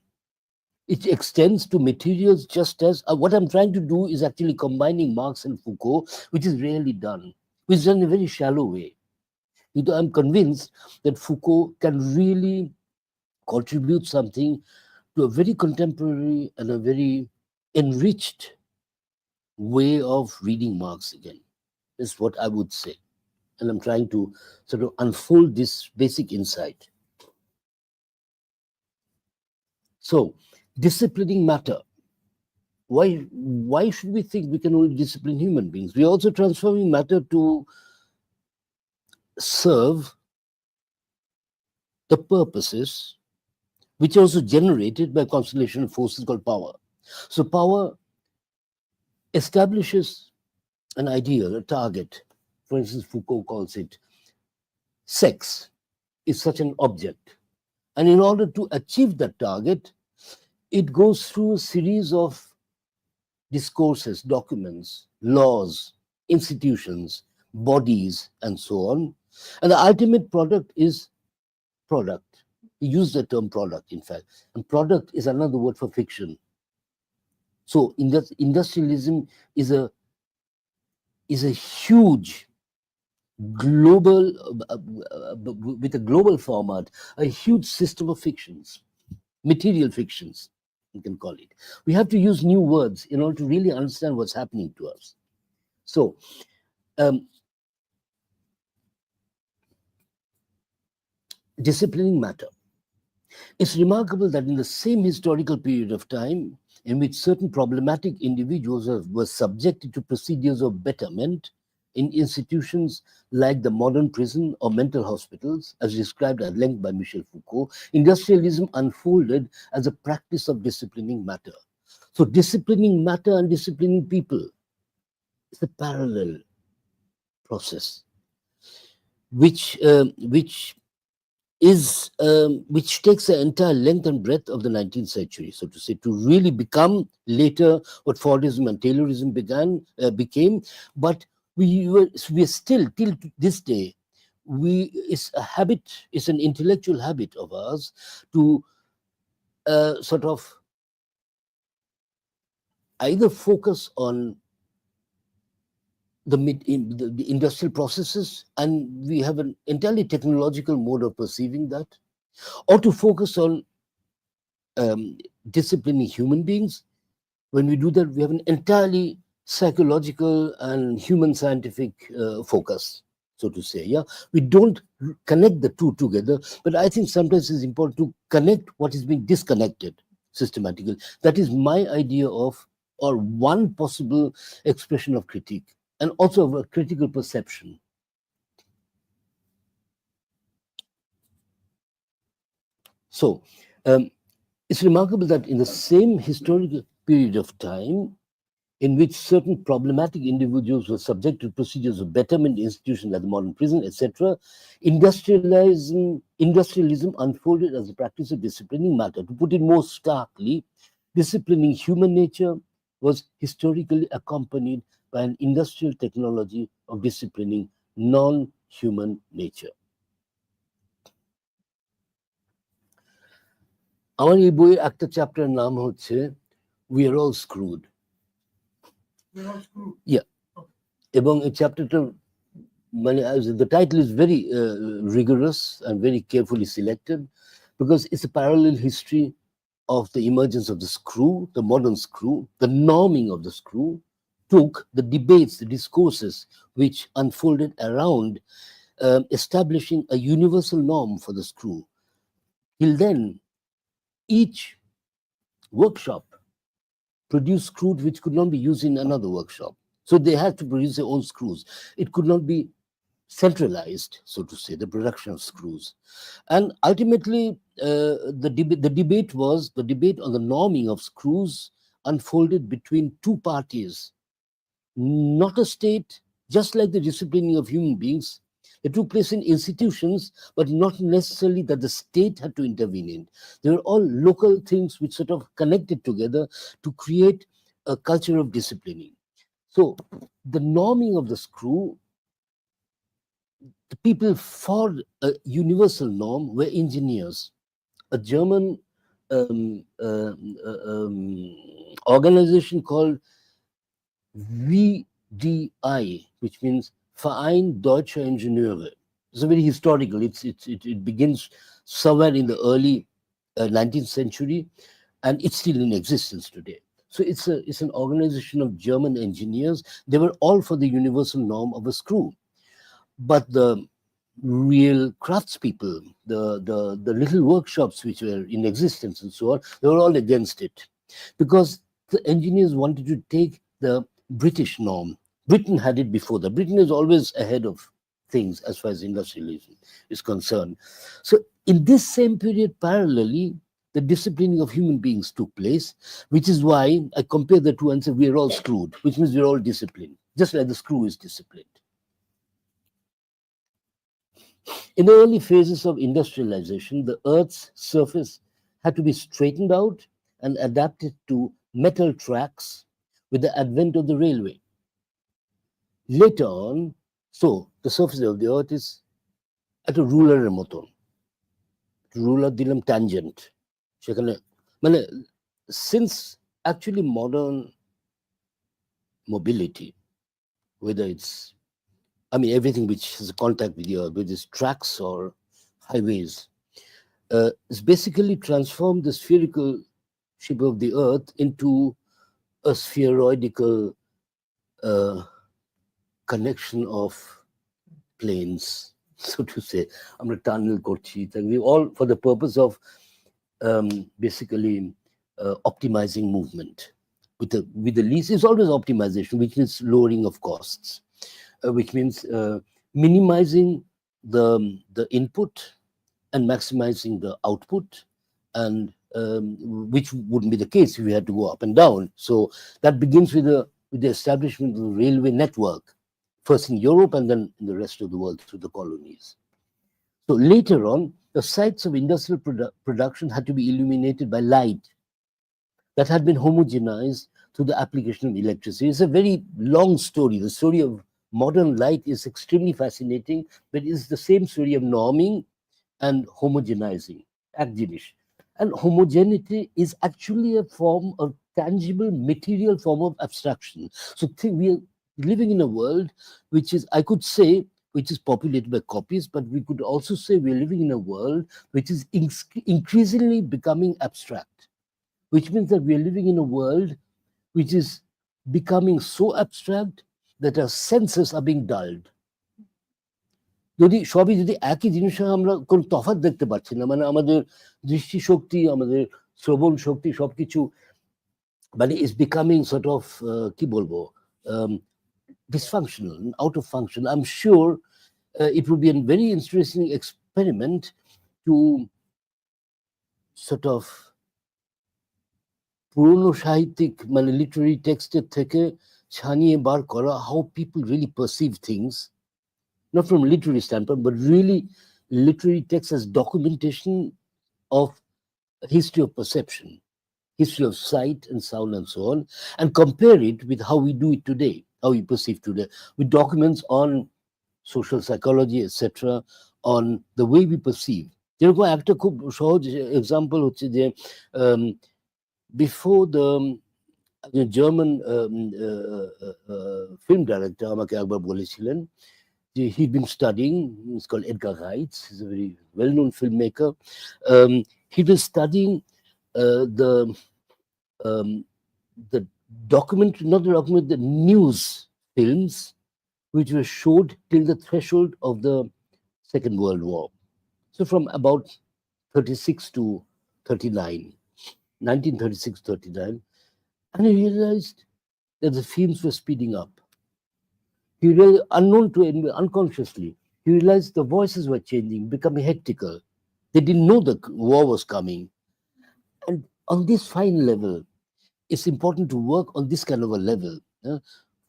It extends to materials just as what I'm trying to do is actually combining Marx and Foucault, which is rarely done, which is done in a very shallow way. I'm convinced that Foucault can really contribute something to a very contemporary and a very enriched way of reading Marx again, is what I would say. And I'm trying to sort of unfold this basic insight. So, disciplining matter. Why should we think we can only discipline human beings? We're also transforming matter to serve the purposes which are also generated by constellation of forces called power. So power establishes an ideal, a target. For instance, Foucault calls it sex is such an object. And in order to achieve that target, it goes through a series of discourses, documents, laws, institutions, bodies, and so on. And the ultimate product is product. We use the term product, in fact. And product is another word for fiction. So industrialism is a huge global, with a global format, a huge system of fictions, material fictions, you can call it. We have to use new words in order to really understand what's happening to us. So, disciplining matter. It's remarkable that in the same historical period of time in which certain problematic individuals were subjected to procedures of betterment in institutions like the modern prison or mental hospitals, as described at length by Michel Foucault, industrialism unfolded as a practice of disciplining matter. So disciplining matter and disciplining people is a parallel process, which takes the entire length and breadth of the 19th century, so to say, to really become later what Fordism and Taylorism became. But we are still, till this day, it's an intellectual habit of ours to sort of either focus on the industrial processes, and we have an entirely technological mode of perceiving that, or to focus on disciplining human beings. When we do that, we have an entirely psychological and human scientific focus, so to say. Yeah, we don't connect the two together, but I think sometimes it's important to connect what is being disconnected systematically. That is my idea of, or one possible expression of critique, and also of a critical perception. So it's remarkable that in the same historical period of time in which certain problematic individuals were subject to procedures of betterment, institutions like the modern prison, etc., industrialism unfolded as a practice of disciplining matter. To put it more starkly, disciplining human nature was historically accompanied by an industrial technology of disciplining non-human nature. আমার এই বইয়ের একটা চ্যাপ্টারের নাম হচ্ছে We Are All Screwed. Yeah. এবং এই চ্যাপ্টারটা মানে the title is very rigorous and very carefully selected because it's a parallel history of the emergence of the screw, the modern screw, the norming of the screw, took the debates, the discourses which unfolded around establishing a universal norm for the screw. Till then, each workshop produced screws which could not be used in another workshop. So they had to produce their own screws. It could not be centralized, so to say, the production of screws. And ultimately, the debate on the norming of screws unfolded between two parties, not a state, just like the disciplining of human beings. It took place in institutions, but not necessarily that the state had to intervene in. They were all local things which sort of connected together to create a culture of disciplining. So the norming of the screw, the people for a universal norm were engineers. A German organization called VDI, which means Verein Deutscher Ingenieure. It's a very historical. It begins somewhere in the early 19th century, and it's still in existence today. So it's an organization of German engineers. They were all for the universal norm of a screw. But the real craftspeople, the little workshops which were in existence and so on, they were all against it, because the engineers wanted to take the British norm. Britain had it before that. Britain is always ahead of things as far as industrialism is concerned. So in this same period, parallelly, the disciplining of human beings took place, which is why I compare the two and say we're all screwed, which means we're all disciplined, just like the screw is disciplined. In the early phases of industrialization, the Earth's surface had to be straightened out and adapted to metal tracks with the advent of the railway. Later on, so the surface of the Earth is at a ruler moton. Ruler dilam tangent. সেখানে মানে since actually modern mobility, whether it's everything which has contact with the earth, whether it's tracks or highways, is basically transformed the spherical shape of the earth into a spheroidal connection of planes, so to say. আমরা tunnel করছি, we all for the purpose of basically optimizing movement. With the least, it's always optimization, which means lowering of costs, which means minimizing the input and maximizing the output, and which wouldn't be the case if we had to go up and down. So that begins with the establishment of the railway network, first in Europe and then in the rest of the world through the colonies. So later on, the sites of industrial production had to be illuminated by light that had been homogenized through the application of electricity. It's a very long story. The story of modern light is extremely fascinating, but it's the same story of norming and homogenizing. And homogeneity is actually a form of tangible material form of abstraction. So we are living in a world which is, I could say, which is populated by copies, but we could also say we're living in a world which is increasingly becoming abstract, which means that we're living in a world which is becoming so abstract that our senses are being dulled. যদি সবই যদি একই জিনিসের আমরা কোন তফাৎ দেখতে পাচ্ছি না, মানে আমাদের দৃষ্টিশক্তি, আমাদের শ্রবণ শক্তি সবকিছু মানে is becoming sort of কি বলবো dysfunctional, out of function. I'm sure it would be a very interesting experiment to sort of পুরনো সাহিত্যিক মানে লিটারি টেক্সটের থেকে ছানিয়ে বার করা how people really perceive things, not from a literary standpoint, but really literary text as documentation of history of perception, history of sight and sound and so on, and compare it with how we do it today, how we perceive today, with documents on social psychology, etc., on the way we perceive. যেরকম একটা খুব সহজ example হচ্ছে যে before the German film director আমাকে একবার বলেছিলেন, he'd been studying, it's called Edgar Reitz, he's a very well-known filmmaker. He'd been studying the document, not the document, the news films, which were showed till the threshold of the Second World War. So from about 36 to 39, 1936-39, and he realized that the films were speeding up. He realized, unknown to him, unconsciously, he realized the voices were changing, becoming hectical. They didn't know the war was coming. And on this fine level, it's important to work on this kind of a level,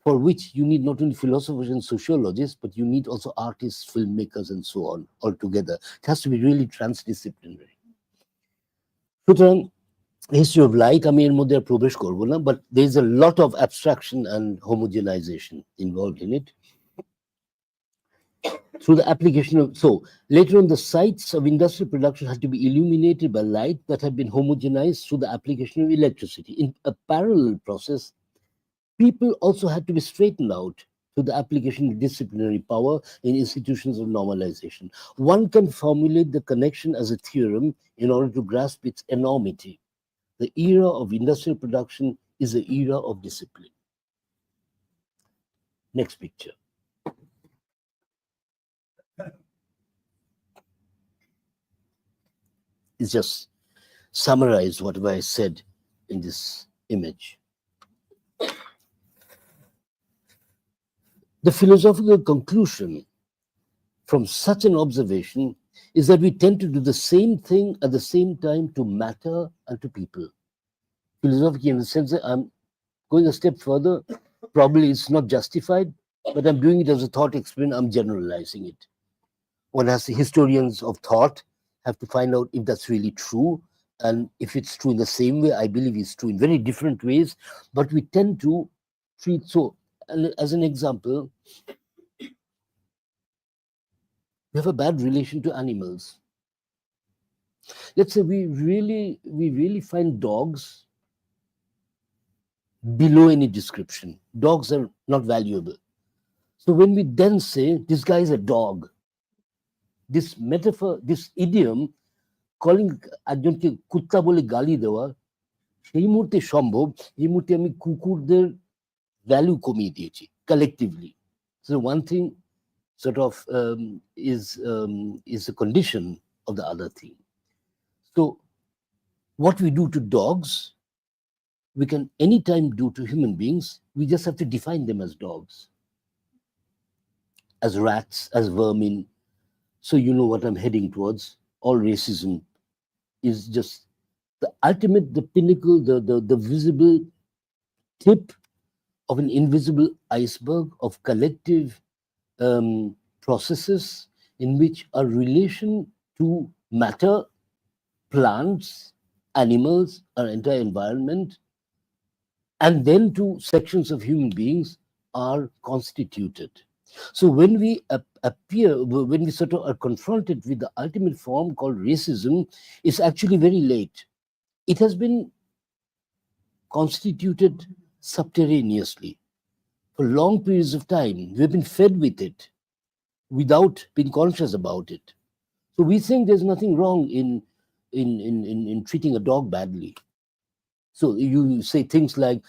for which you need not only philosophers and sociologists, but you need also artists, filmmakers, and so on altogether. It has to be really transdisciplinary. সুতরাং history of light, আমি এর মধ্যে আর প্রবেশ করব না, but there is a lot of abstraction and homogenization involved in it. Through the application of, so later on the sites of industrial production had to be illuminated by light that had been homogenized through the application of electricity. In a parallel process, people also had to be straightened out through the application of disciplinary power in institutions of normalization. One can formulate the connection as a theorem in order to grasp its enormity. The era of industrial production is the era of discipline. Next picture. is just summarize whatever I said in this image. The philosophical conclusion from such an observation is that we tend to do the same thing at the same time to matter and to people. Philosophically, in the sense that I'm going a step further, probably it's not justified, but I'm doing it as a thought experiment, I'm generalizing it. One has the historians of thought have to find out if that's really true, and if it's true in the same way. I believe it's true in very different ways, but we tend to treat so. And as an example, we have a bad relation to animals. Let's say we really find dogs below any description. Dogs are not valuable. So when we then say this guy is a dog, this metaphor, this idiom, calling একজনকে কুত্তা বলে গালি দেওয়া, সেই মুহূর্তে সম্ভব, এই মুহূর্তে আমি কুকুরদের ভ্যালু কমিয়ে দিয়েছি collectively. So one thing sort of is a condition of the other thing. So what we do to dogs, we can anytime do to human beings. We just have to define them as dogs, as rats, as vermin. So you know what I'm heading towards. All racism is just the ultimate, the pinnacle, the visible tip of an invisible iceberg of collective processes in which our relation to matter, plants, animals, our entire environment, and then to sections of human beings are constituted. So when we appear, when we sort of are confronted with the ultimate form called racism, it's actually very late. It has been constituted subterraneously for long periods of time. We've been fed with it without being conscious about it. So we think there's nothing wrong in treating a dog badly. So you say things like,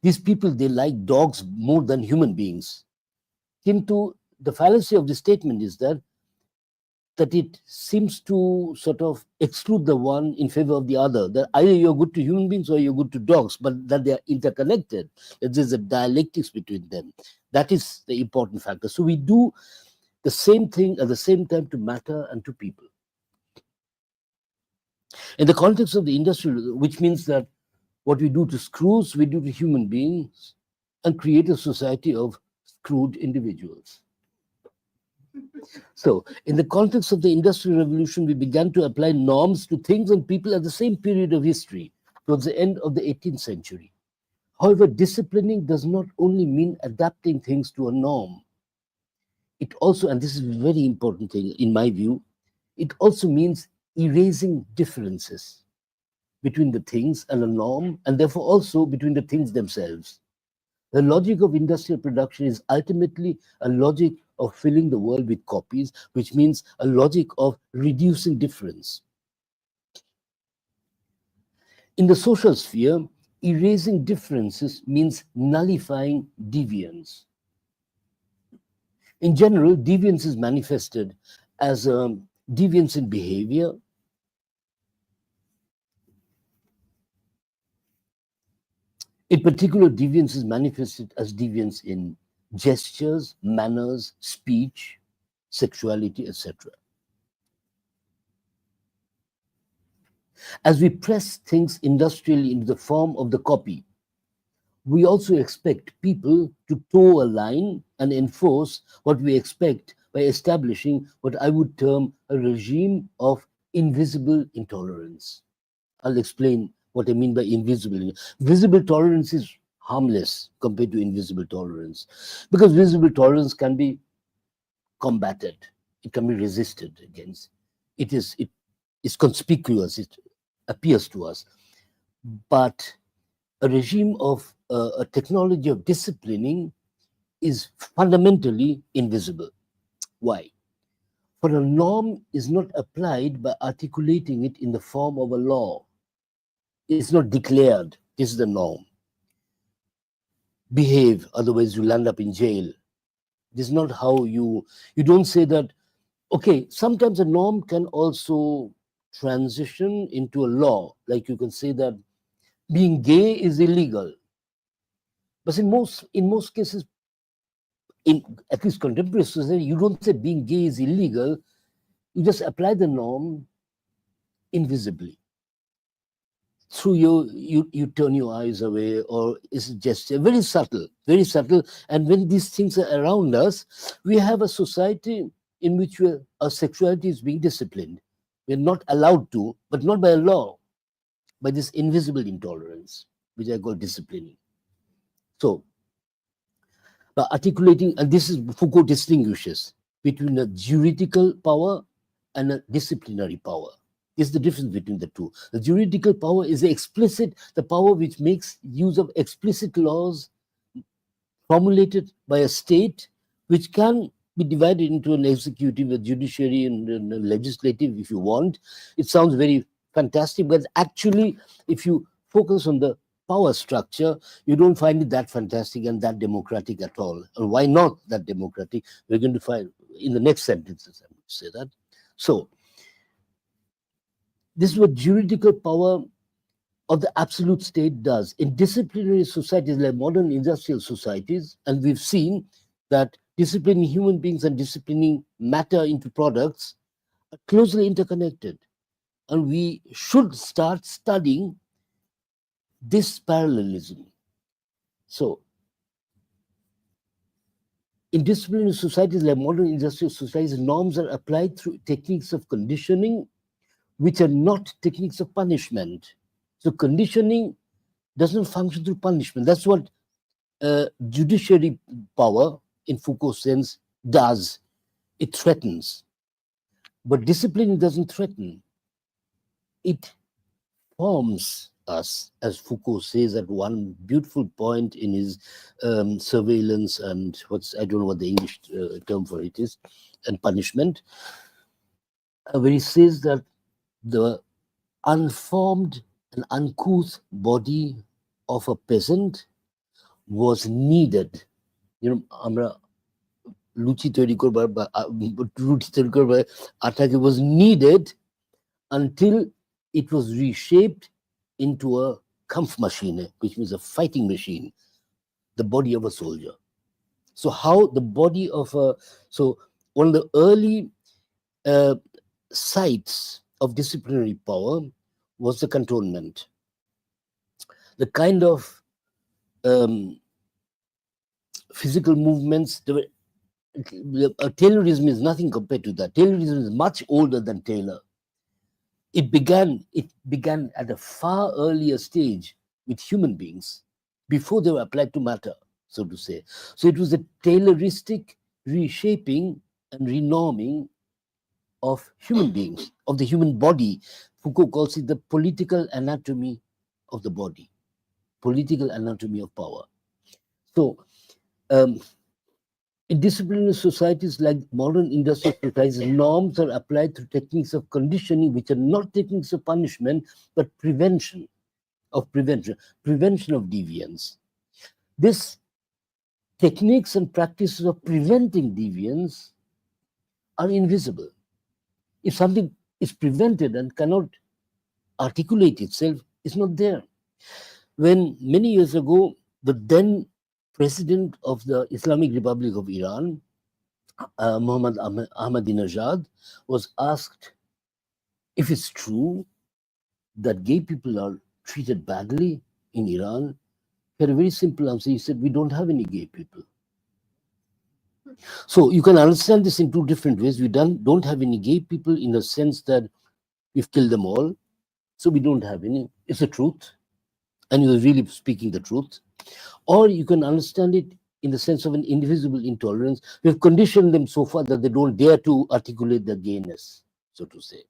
these people, they like dogs more than human beings. Kintu, the fallacy of this statement is that it seems to sort of exclude the one in favor of the other, that either you're good to human beings or you're good to dogs, but that they are interconnected, that there's a dialectics between them. That is the important factor. So we do the same thing at the same time to matter and to people. In the context of the industrial, which means that what we do to screws, we do to human beings, and create a society of screwed individuals. So, in the context of the Industrial Revolution, we began to apply norms to things and people at the same period of history, towards the end of the 18th century. However, disciplining does not only mean adapting things to a norm. It also, and this is a very important thing in my view, it also means erasing differences between the things and a norm, and therefore also between the things themselves. The logic of industrial production is ultimately a logic of filling the world with copies, which means a logic of reducing difference. In the social sphere, erasing differences means nullifying deviance. In general, deviance is manifested as deviance in behavior, in particular, deviance is manifested as deviance in gestures, manners, speech, sexuality, etc. As we press things industrially into the form of the copy, we also expect people to toe a line and enforce what we expect by establishing what I would term a regime of invisible intolerance. I'll explain what I mean by invisible. Visible tolerance is harmless compared to invisible tolerance, because visible tolerance can be combated, it can be resisted against. It is conspicuous, it appears to us. But a regime of a technology of disciplining is fundamentally invisible. Why? For a norm is not applied by articulating it in the form of a law. It's not declared, this is the norm. Behave, otherwise you'll end up in jail. This is not how you don't say that, okay, sometimes a norm can also transition into a law. Like you can say that being gay is illegal. But in most cases, in at least contemporary society, you don't say being gay is illegal. You just apply the norm invisibly. Through you turn your eyes away, or it's just very subtle, very subtle. And when these things are around us, we have a society in which our sexuality is being disciplined. We're not allowed to, but not by a law, by this invisible intolerance, which I call disciplining. So, by articulating, and this is Foucault distinguishes between a juridical power and a disciplinary power. Is the difference between the two. The juridical power is the power which makes use of explicit laws formulated by a state, which can be divided into an executive, a judiciary, and a legislative, if you want. It sounds very fantastic, but actually, if you focus on the power structure, you don't find it that fantastic and that democratic at all. And why not that democratic? We're going to find in the next sentences, I'm going to say that. So, this is what juridical power of the absolute state does. In disciplinary societies like modern industrial societies, and we've seen that disciplining human beings and disciplining matter into products are closely interconnected. And we should start studying this parallelism. So, in disciplinary societies like modern industrial societies, norms are applied through techniques of conditioning, which are not techniques of punishment. So conditioning doesn't function through punishment. That's what judiciary power, in Foucault's sense, does. It threatens. But discipline doesn't threaten. It forms us, as Foucault says at one beautiful point in his surveillance and I don't know what the English term for it is, and punishment, where he says that the unformed and uncouth body of a peasant was needed. Amra luchi তৈরি করবার রুটি তৈরি করবার আটাকে was needed until it was reshaped into a Kampfmaschine, which means a fighting machine, the body of a soldier. So how the body of one of the early sites of disciplinary power was the cantonment. The kind of physical movements, Taylorism is nothing compared to that. Taylorism is much older than Taylor. It began at a far earlier stage with human beings before they were applied to matter, so to say. So it was a Tayloristic reshaping and renorming of human beings, of the human body. Foucault calls it the political anatomy of the body, political anatomy of power. So, in disciplinary societies like modern industrial societies, norms are applied through techniques of conditioning, which are not techniques of punishment, but prevention of deviance. These techniques and practices of preventing deviance are invisible. If something is prevented and cannot articulate itself, it's not there. When many years ago, the then president of the Islamic Republic of Iran, Muhammad Ahmadinejad, was asked if it's true that gay people are treated badly in Iran. He had a very simple answer. He said, we don't have any gay people. So you can understand this in two different ways. We don't have any gay people in the sense that we've killed them all, so we don't have any. It's the truth, and he was really speaking the truth. Or you can understand it in the sense of an invisible intolerance. We've conditioned them so far that they don't dare to articulate their gayness, so to say.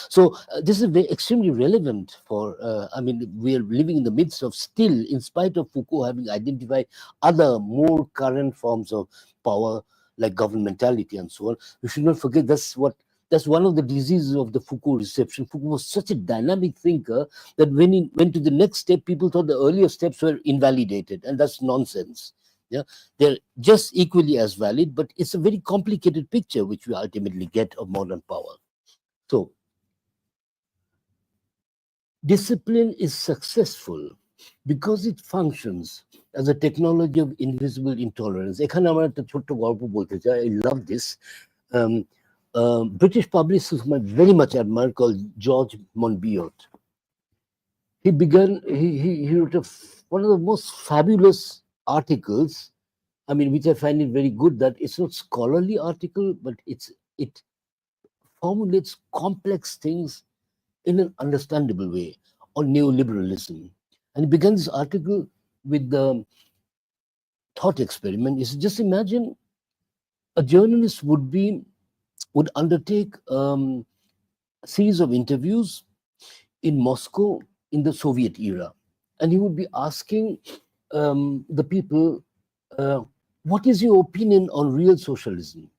So this is extremely relevant for, we are living in the midst of still, in spite of Foucault having identified other more current forms of power, like governmentality and so on. We should not forget that's one of the diseases of the Foucault reception. Foucault was such a dynamic thinker that when he went to the next step, people thought the earlier steps were invalidated, and that's nonsense. Yeah, they're just equally as valid, but it's a very complicated picture which we ultimately get of modern power. So Discipline is successful because it functions as a technology of invisible intolerance. এখানে আমার একটা ছোট্ট গল্প বলতে চাই. I love this. Um, British publicist whom I very much admire called George Monbiot. He wrote one of the most fabulous articles. I mean, which I find it very good that it's not scholarly article, but it formulates complex things in an understandable way on neoliberalism. And he began this article with the thought experiment. Is just imagine a journalist would undertake a series of interviews in Moscow in the Soviet era, and he would be asking the people, "What is your opinion on real socialism?"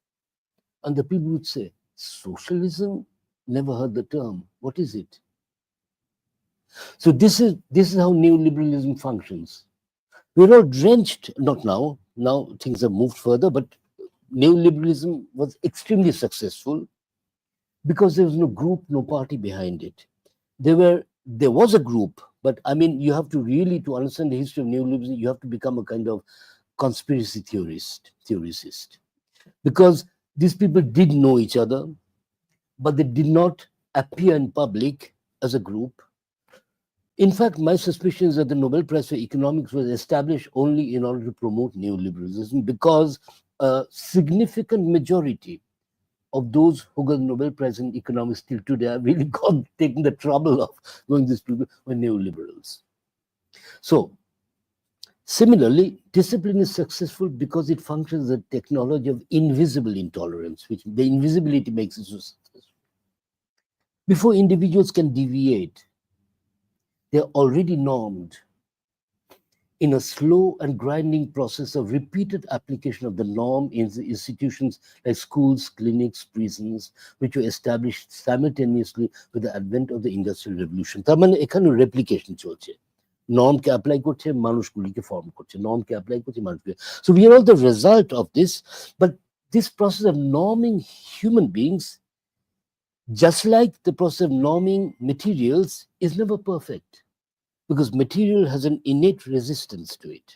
And the people would say, "Socialism? Never heard the term. What is it?" So this is how neoliberalism functions. We're all drenched, not now. Now things have moved further, but neoliberalism was extremely successful because there was no group, no party behind it. There was a group, but I mean, you have to really, to understand the history of neoliberalism, you have to become a kind of conspiracy theorist, because these people did know each other, but they did not appear in public as a group. In fact, my suspicion is that the Nobel Prize for Economics was established only in order to promote neoliberalism, because a significant majority of those who got the Nobel Prize in Economics till today have really taken the trouble of going, these people were neoliberals. So, similarly, discipline is successful because it functions as a technology of invisible intolerance, which the invisibility makes it so successful. Before individuals can deviate, they're already normed in a slow and grinding process of repeated application of the norm in the institutions like schools, clinics, prisons, which were established simultaneously with the advent of the Industrial Revolution. তার মানে এখানে replication চলছে. নর্মকে apply করছে, মানুষগুলিকে form করছে, নর্মকে apply করছে, মানুষকে. So we are all the result of this, but this process of norming human beings, just like the process of norming materials, is never perfect, because material has an innate resistance to it.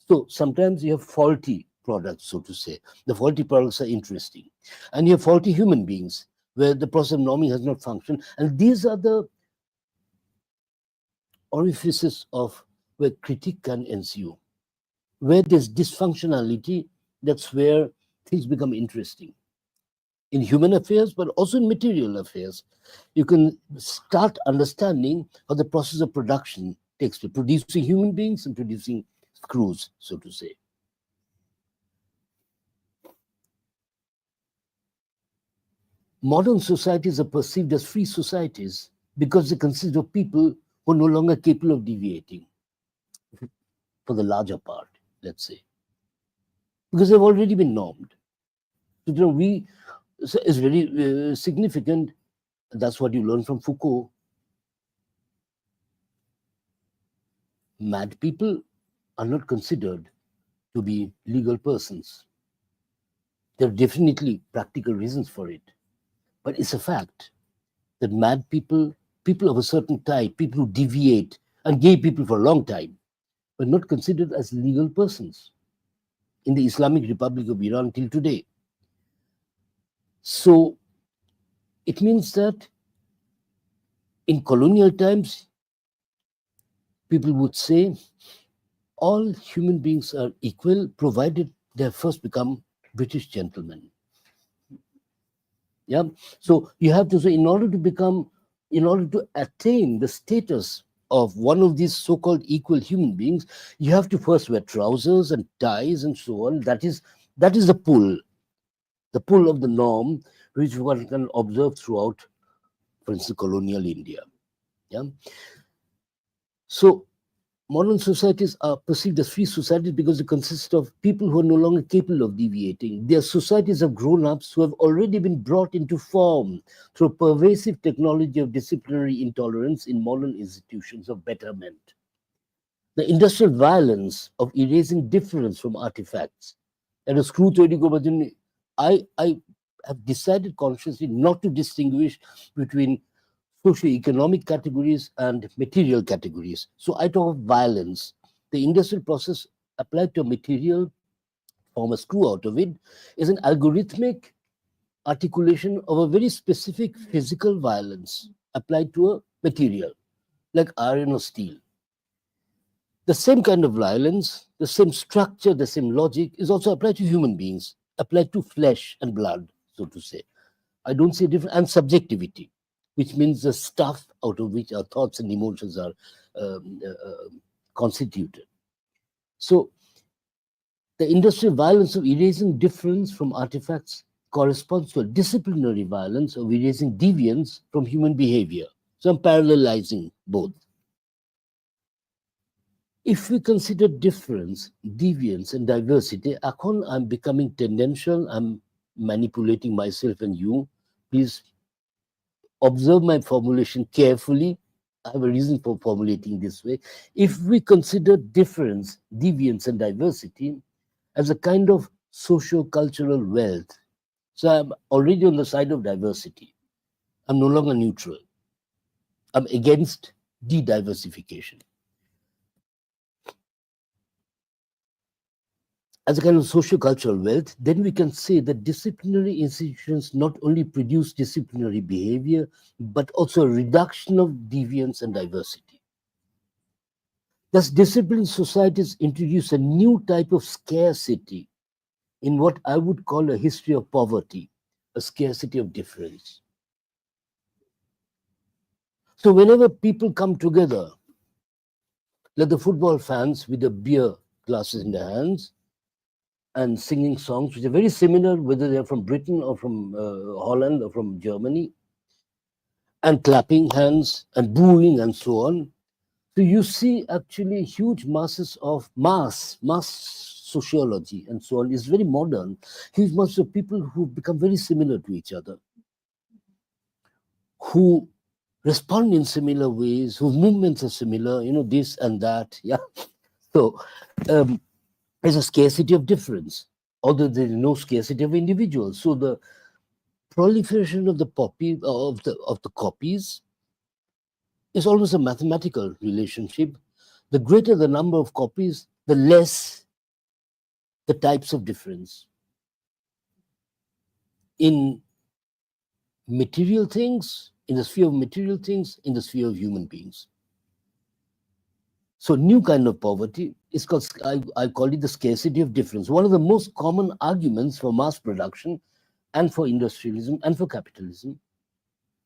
So sometimes you have faulty products, so to say. The faulty products are interesting. And you have faulty human beings where the process of norming has not functioned. And these are the orifices of where critique can ensue. Where there's dysfunctionality, that's where things become interesting. In human affairs, but also in material affairs, you can start understanding how the process of production takes place, producing human beings and producing screws, so to say. Modern societies are perceived as free societies because they consist of people who are no longer capable of deviating, for the larger part, let's say, because they've already been normed. So, it's very significant. That's what you learn from Foucault. Mad people are not considered to be legal persons. There are definitely practical reasons for it, but it's a fact that mad people, people of a certain type, people who deviate, and gay people for a long time, were not considered as legal persons in the Islamic Republic of Iran till today. So it means that in colonial times, people would say all human beings are equal, provided they have first become British gentlemen. Yeah. So you have to say, in order to attain the status of one of these so-called equal human beings, you have to first wear trousers and ties and so on. That is the pull of the norm, which one can observe throughout, for instance, colonial India. Yeah. So modern societies are perceived as free societies because they consist of people who are no longer capable of deviating. They are societies of grown-ups who have already been brought into form through a pervasive technology of disciplinary intolerance in modern institutions of betterment. The industrial violence of erasing difference from artifacts. And a screw তৈরি করবার জন্য I have decided consciously not to distinguish between socio-economic categories and material categories. So I talk of violence. The industrial process applied to a material, form a screw out of it, is an algorithmic articulation of a very specific physical violence applied to a material, like iron or steel. The same kind of violence, the same structure, the same logic is also applied to human beings, applied to flesh and blood, so to say. I don't see a difference, and subjectivity, which means the stuff out of which our thoughts and emotions are constituted. So the industrial violence of erasing difference from artifacts corresponds to a disciplinary violence of erasing deviance from human behavior. So I'm parallelizing both. If we consider difference, deviance, and diversity, Akon, I'm becoming tendential, I'm manipulating myself and you. Please observe my formulation carefully. I have a reason for formulating this way. If we consider difference, deviance, and diversity as a kind of socio-cultural wealth, so I'm already on the side of diversity. I'm no longer neutral. I'm against de-diversification. As a kind of socio-cultural wealth, then we can say that disciplinary institutions not only produce disciplinary behavior, but also a reduction of deviance and diversity. Thus, disciplined societies introduce a new type of scarcity in what I would call a history of poverty, a scarcity of difference. So whenever people come together, like the football fans with the beer glasses in their hands, and singing songs which are very similar, whether they're from Britain or from Holland or from Germany, and clapping hands and booing and so on. So you see actually huge masses of mass sociology and so on. It's very modern. Huge masses of people who become very similar to each other, who respond in similar ways, whose movements are similar, this and that. Yeah. So there's a scarcity of difference, although there is no scarcity of individuals. So the proliferation of the copies is almost a mathematical relationship. The greater the number of copies, the less the types of difference. In material things, in the sphere of material things, in the sphere of human beings. So new kind of poverty is called, I call it the scarcity of difference. One of the most common arguments for mass production and for industrialism and for capitalism.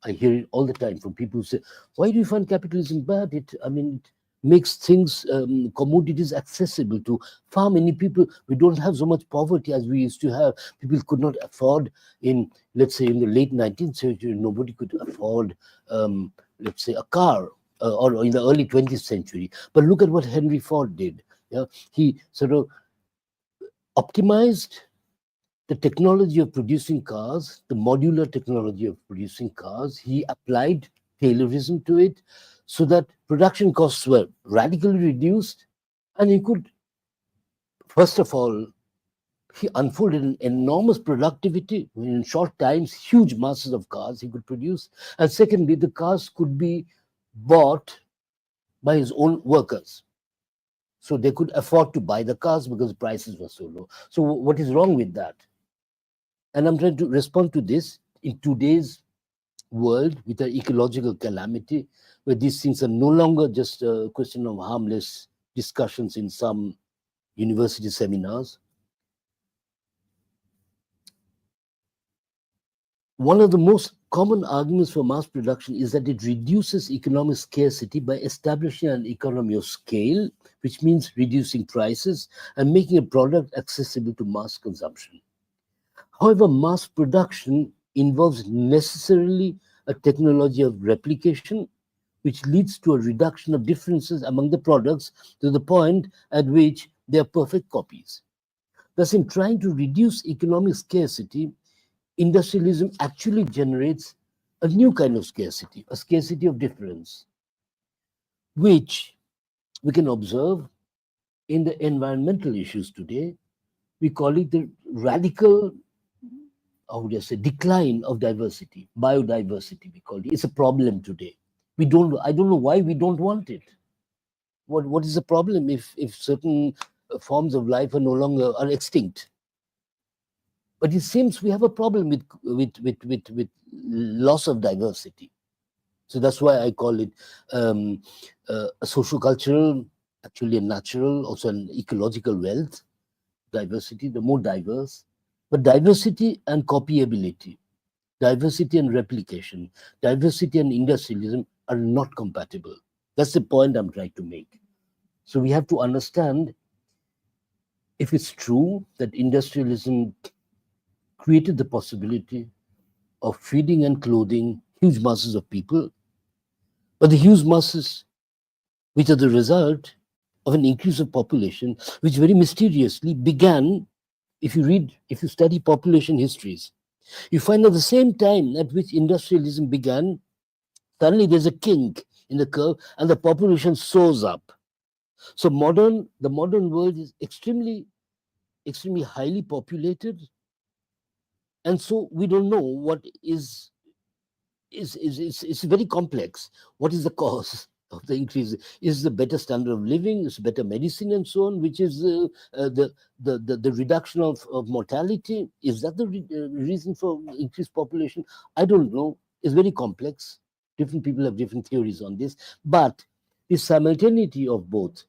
I hear it all the time from people who say, why do you find capitalism bad? It makes things, commodities accessible to far many people. We don't have so much poverty as we used to have. People could not afford let's say in the late 19th century, nobody could afford, let's say, a car. Or in the early 20th century. But look at what Henry Ford did. Yeah? He sort of optimized the technology of producing cars, the modular technology of producing cars. He applied Taylorism to it so that production costs were radically reduced, and he could, first of all, he unfolded an enormous productivity. In short times, huge masses of cars he could produce. And secondly, the cars could be bought by his own workers. So they could afford to buy the cars because prices were so low. So what is wrong with that? And I'm trying to respond to this in today's world with an ecological calamity, where these things are no longer just a question of harmless discussions in some university seminars. One of the most common arguments for mass production is that it reduces economic scarcity by establishing an economy of scale, which means reducing prices and making a product accessible to mass consumption. However, mass production involves necessarily a technology of replication, which leads to a reduction of differences among the products to the point at which they are perfect copies. Thus, in trying to reduce economic scarcity, industrialism actually generates a new kind of scarcity, a scarcity of difference, which we can observe in the environmental issues today. We call it the radical how would I say, decline of diversity, biodiversity, we call it. It's a problem today. I don't know why we don't want it. What is the problem if certain forms of life are no longer are extinct? But it seems we have a problem with loss of diversity. So that's why I call it a socio-cultural, actually a natural, also an ecological wealth, diversity, the more diverse. But diversity and copyability, diversity and replication, diversity and industrialism are not compatible. That's the point I'm trying to make. So we have to understand if it's true that industrialism created the possibility of feeding and clothing huge masses of people, but the huge masses which are the result of an increase of population, which very mysteriously began, if you study population histories, you find at the same time at which industrialism began, suddenly there's a kink in the curve and the population soars up. So the modern world is extremely highly populated, and so we don't know what is it's very complex. What is the cause of the increase? Is the better standard of living, is better medicine and so on, which is the reduction of mortality? Is that the reason for increased population? I don't know. It's very complex. Different people have different theories on this, but the simultaneity of both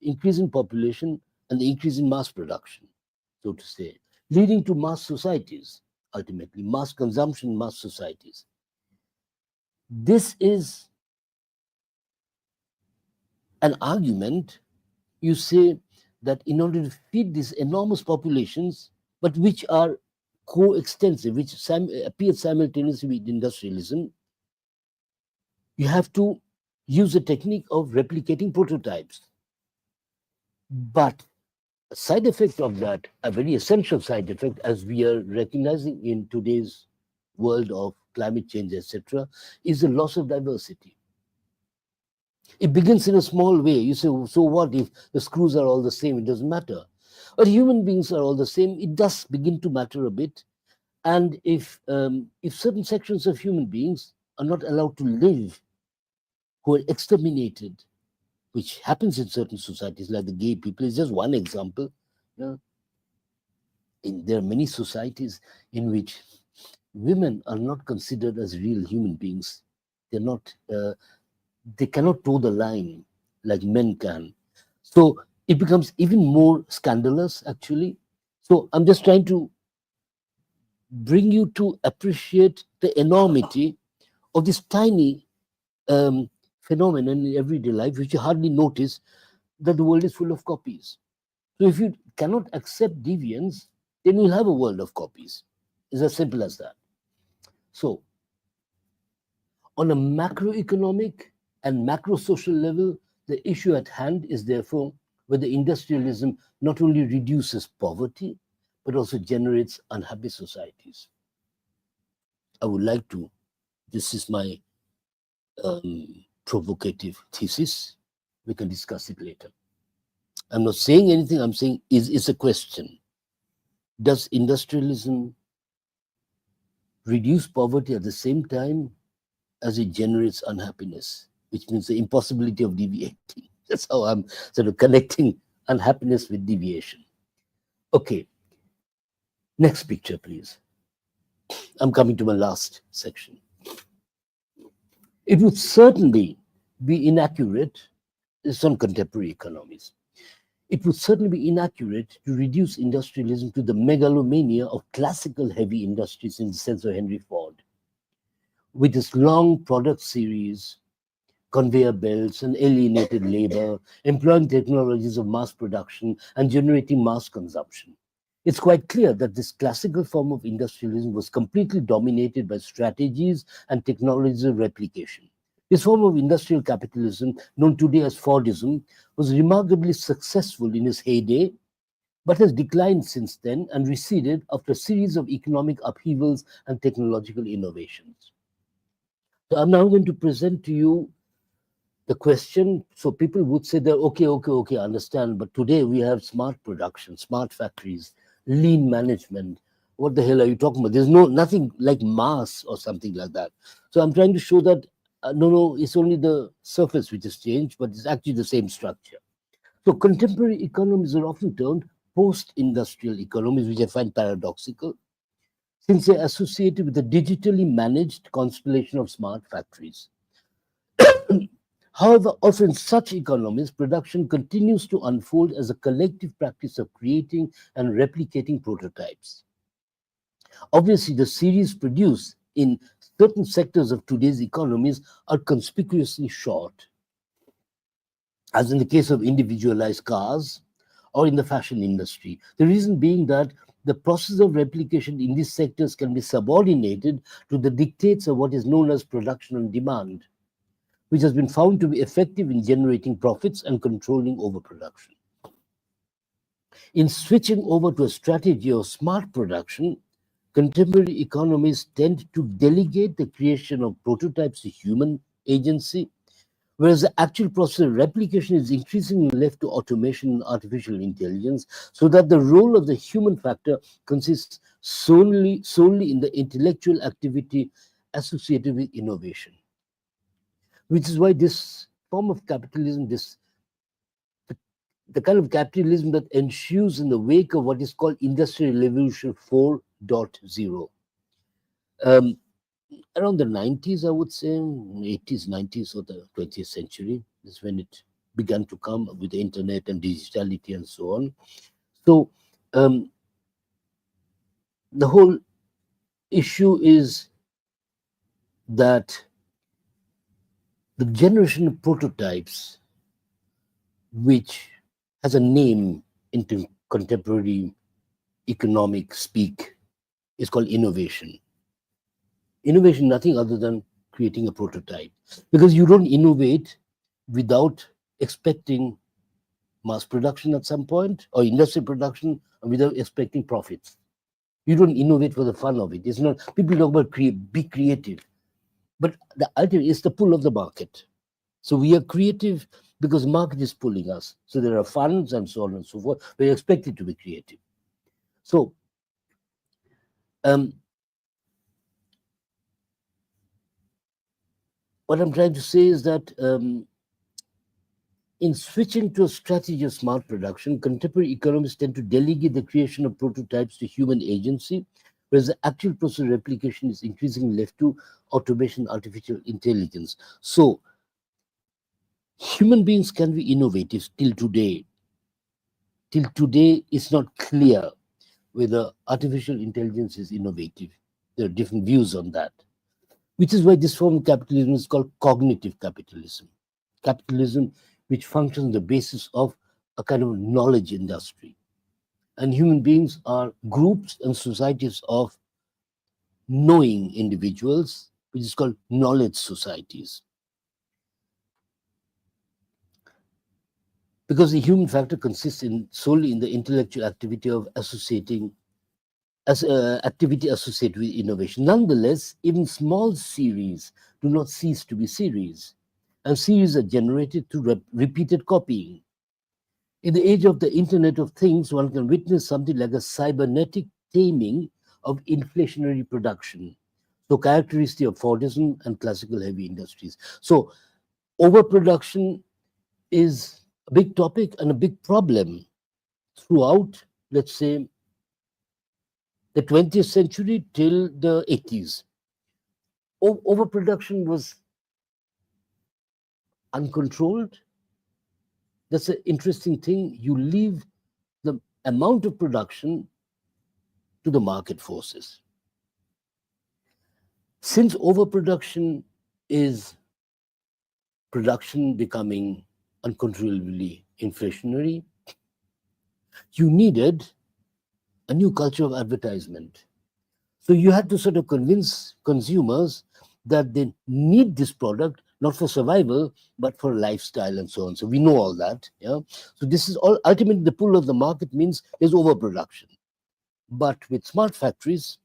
increase in population and the increase in mass production, so to say, leading to mass societies, ultimately mass consumption, mass societies. This is an argument. You say that in order to feed these enormous populations, but which are coextensive, which appear simultaneously with industrialism, you have to use a technique of replicating prototypes. But a side effect of that, a very essential side effect, as we are recognizing in today's world of climate change, etc., is the loss of diversity. It begins in a small way. You say, so what if the screws are all the same? It doesn't matter. But human beings are all the same. It does begin to matter a bit. And if certain sections of human beings are not allowed to live, who are exterminated, which happens in certain societies, like the gay people, is just one example. You know, there are many societies in which women are not considered as real human beings. They're not. They cannot toe the line like men can. So it becomes even more scandalous, actually. So I'm just trying to bring you to appreciate the enormity of this tiny phenomenon in everyday life, which you hardly notice that the world is full of copies. So if you cannot accept deviance, then you'll have a world of copies. It's as simple as that. So on a macroeconomic and macro-social level, the issue at hand is therefore whether industrialism not only reduces poverty, but also generates unhappy societies. I would like to, this is my provocative thesis. We can discuss it later. I'm not saying anything, I'm saying it's a question. Does industrialism reduce poverty at the same time as it generates unhappiness, which means the impossibility of deviating? That's how I'm sort of connecting unhappiness with deviation. Okay, next picture, please. I'm coming to my last section. It would certainly be inaccurate, this is on contemporary economies. It would certainly be inaccurate to reduce industrialism to the megalomania of classical heavy industries in the sense of Henry Ford, with its long product series, conveyor belts and alienated labor, employing technologies of mass production and generating mass consumption. It's quite clear that this classical form of industrialism was completely dominated by strategies and technologies of replication. This form of industrial capitalism, known today as Fordism, was remarkably successful in its heyday, but has declined since then and receded after a series of economic upheavals and technological innovations. So I'm now going to present to you the question. So people would say that, okay, I understand, but today we have smart production, smart factories, lean management, what the hell are you talking about? There's nothing like mass or something like that. So I'm trying to show that no, it's only the surface which has changed, but it's actually the same structure. So contemporary economies are often termed post-industrial economies, which I find paradoxical, since they're associated with a digitally managed constellation of smart factories. However, also in such economies, production continues to unfold as a collective practice of creating and replicating prototypes. Obviously, the series produced in certain sectors of today's economies are conspicuously short, as in the case of individualized cars or in the fashion industry. The reason being that the process of replication in these sectors can be subordinated to the dictates of what is known as production on demand, which has been found to be effective in generating profits and controlling overproduction. In switching over to a strategy of smart production, contemporary economies tend to delegate the creation of prototypes to human agency, whereas the actual process of replication is increasingly left to automation and artificial intelligence, so that the role of the human factor consists solely in the intellectual activity associated with innovation. Which is why this form of capitalism, the kind of capitalism that ensues in the wake of what is called Industrial Revolution 4.0. Around the 90s, I would say, 80s, 90s, or the 20th century is when it began to come with the internet and digitality and so on. So the whole issue is that the generation of prototypes, which has a name into contemporary economic speak, is called innovation. Innovation, nothing other than creating a prototype, because you don't innovate without expecting mass production at some point or industrial production, and without expecting profits. You don't innovate for the fun of it. It's not, people talk about be creative, but the ultimate is the pull of the market. So we are creative because market is pulling us. So there are funds and so on and so forth. We're expected to be creative. So what I'm trying to say is that in switching to a strategy of smart production, contemporary economists tend to delegate the creation of prototypes to human agency, whereas the actual process of replication is increasingly left to automation, artificial intelligence. So human beings can be innovative till today. Till today, it's not clear whether artificial intelligence is innovative. There are different views on that, which is why this form of capitalism is called cognitive capitalism. Capitalism which functions on the basis of a kind of knowledge industry. And human beings are groups and societies of knowing individuals, which is called knowledge societies. Because the human factor consists solely in the intellectual activity of associating as activity associated with innovation. Nonetheless, even small series do not cease to be series, and series are generated through repeated copying. In the age of the Internet of Things, one can witness something like a cybernetic taming of inflationary production, so characteristic of Fordism and classical heavy industries. So overproduction is a big topic and a big problem throughout, let's say, the 20th century till the 80s. Overproduction was uncontrolled. That's an interesting thing. You leave the amount of production to the market forces. Since overproduction is production becoming uncontrollably inflationary, you needed a new culture of advertisement. So you had to sort of convince consumers that they need this product, not for survival, but for lifestyle and so on. So we know all that. Yeah. So this is all ultimately the pull of the market means there's overproduction. But with smart factories,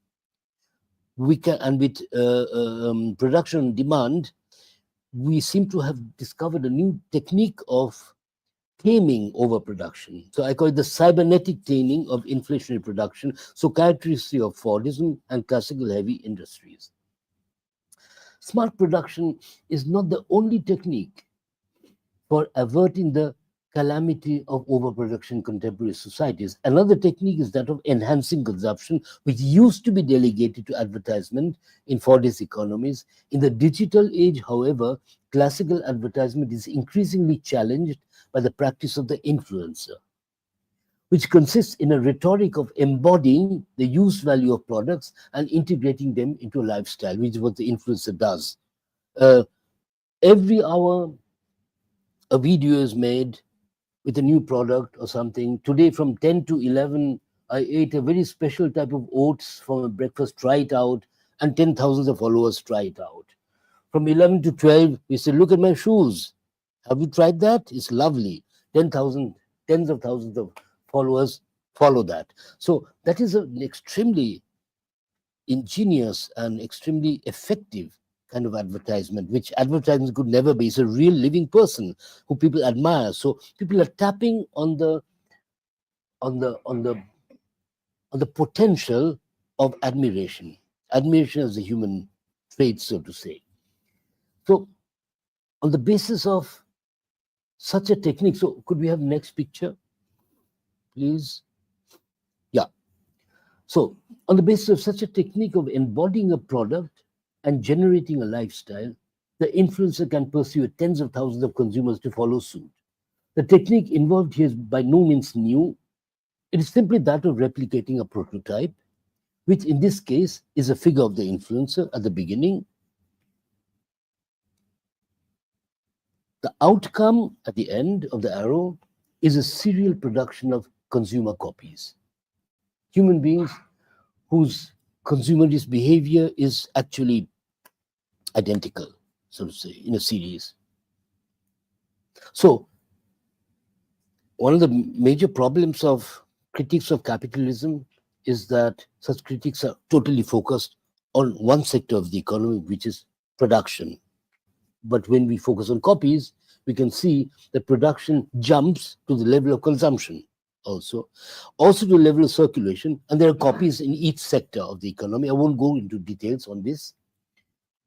we can, and with production and demand, we seem to have discovered a new technique of taming overproduction. So I call it the cybernetic taming of inflationary production, so characteristic of Fordism and classical heavy industries. Smart production is not the only technique for averting the calamity of overproduction in contemporary societies. Another technique is that of enhancing consumption, which used to be delegated to advertisement in Fordist economies. In the digital age, however, classical advertisement is increasingly challenged by the practice of the influencer, which consists in a rhetoric of embodying the use value of products and integrating them into a lifestyle, which is what the influencer does. Every hour, a video is made with a new product or something. Today, from 10 to 11, I ate a very special type of oats from a breakfast, try it out, and 10,000 of followers try it out. From 11 to 12, we say, look at my shoes. Have you tried that? It's lovely. 10,000, tens of thousands of followers follow that. So that is an extremely ingenious and extremely effective kind of advertisement, which advertisement could never be. It's a real living person who people admire. So people are tapping on the potential of admiration. Admiration as a human trait, so to say. So on the basis of such a technique, so could we have next picture, please? Yeah. So on the basis of such a technique of embodying a product and generating a lifestyle, the influencer can pursue tens of thousands of consumers to follow suit. The technique involved here is by no means new. It is simply that of replicating a prototype, which in this case is a figure of the influencer at the beginning. The outcome at the end of the arrow is a serial production of consumer copies. Human beings whose consumerist behavior is actually identical, so to say, in a series. So one of the major problems of critiques of capitalism is that such critiques are totally focused on one sector of the economy, which is production. But when we focus on copies, we can see that production jumps to the level of consumption also to the level of circulation, and there are copies in each sector of the economy. I won't go into details on this,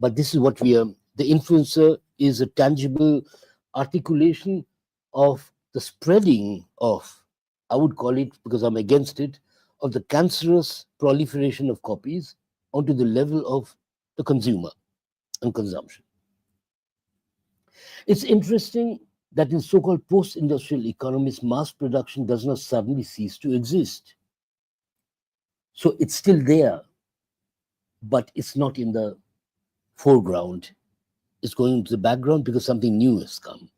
but this is what we are. The influencer is a tangible articulation of the spreading of, I would call it, because I'm against it, of the cancerous proliferation of copies onto the level of the consumer and consumption. It's interesting that in so-called post-industrial economies, mass production does not suddenly cease to exist. So it's still there, but it's not in the foreground. It's going into the background because something new has come.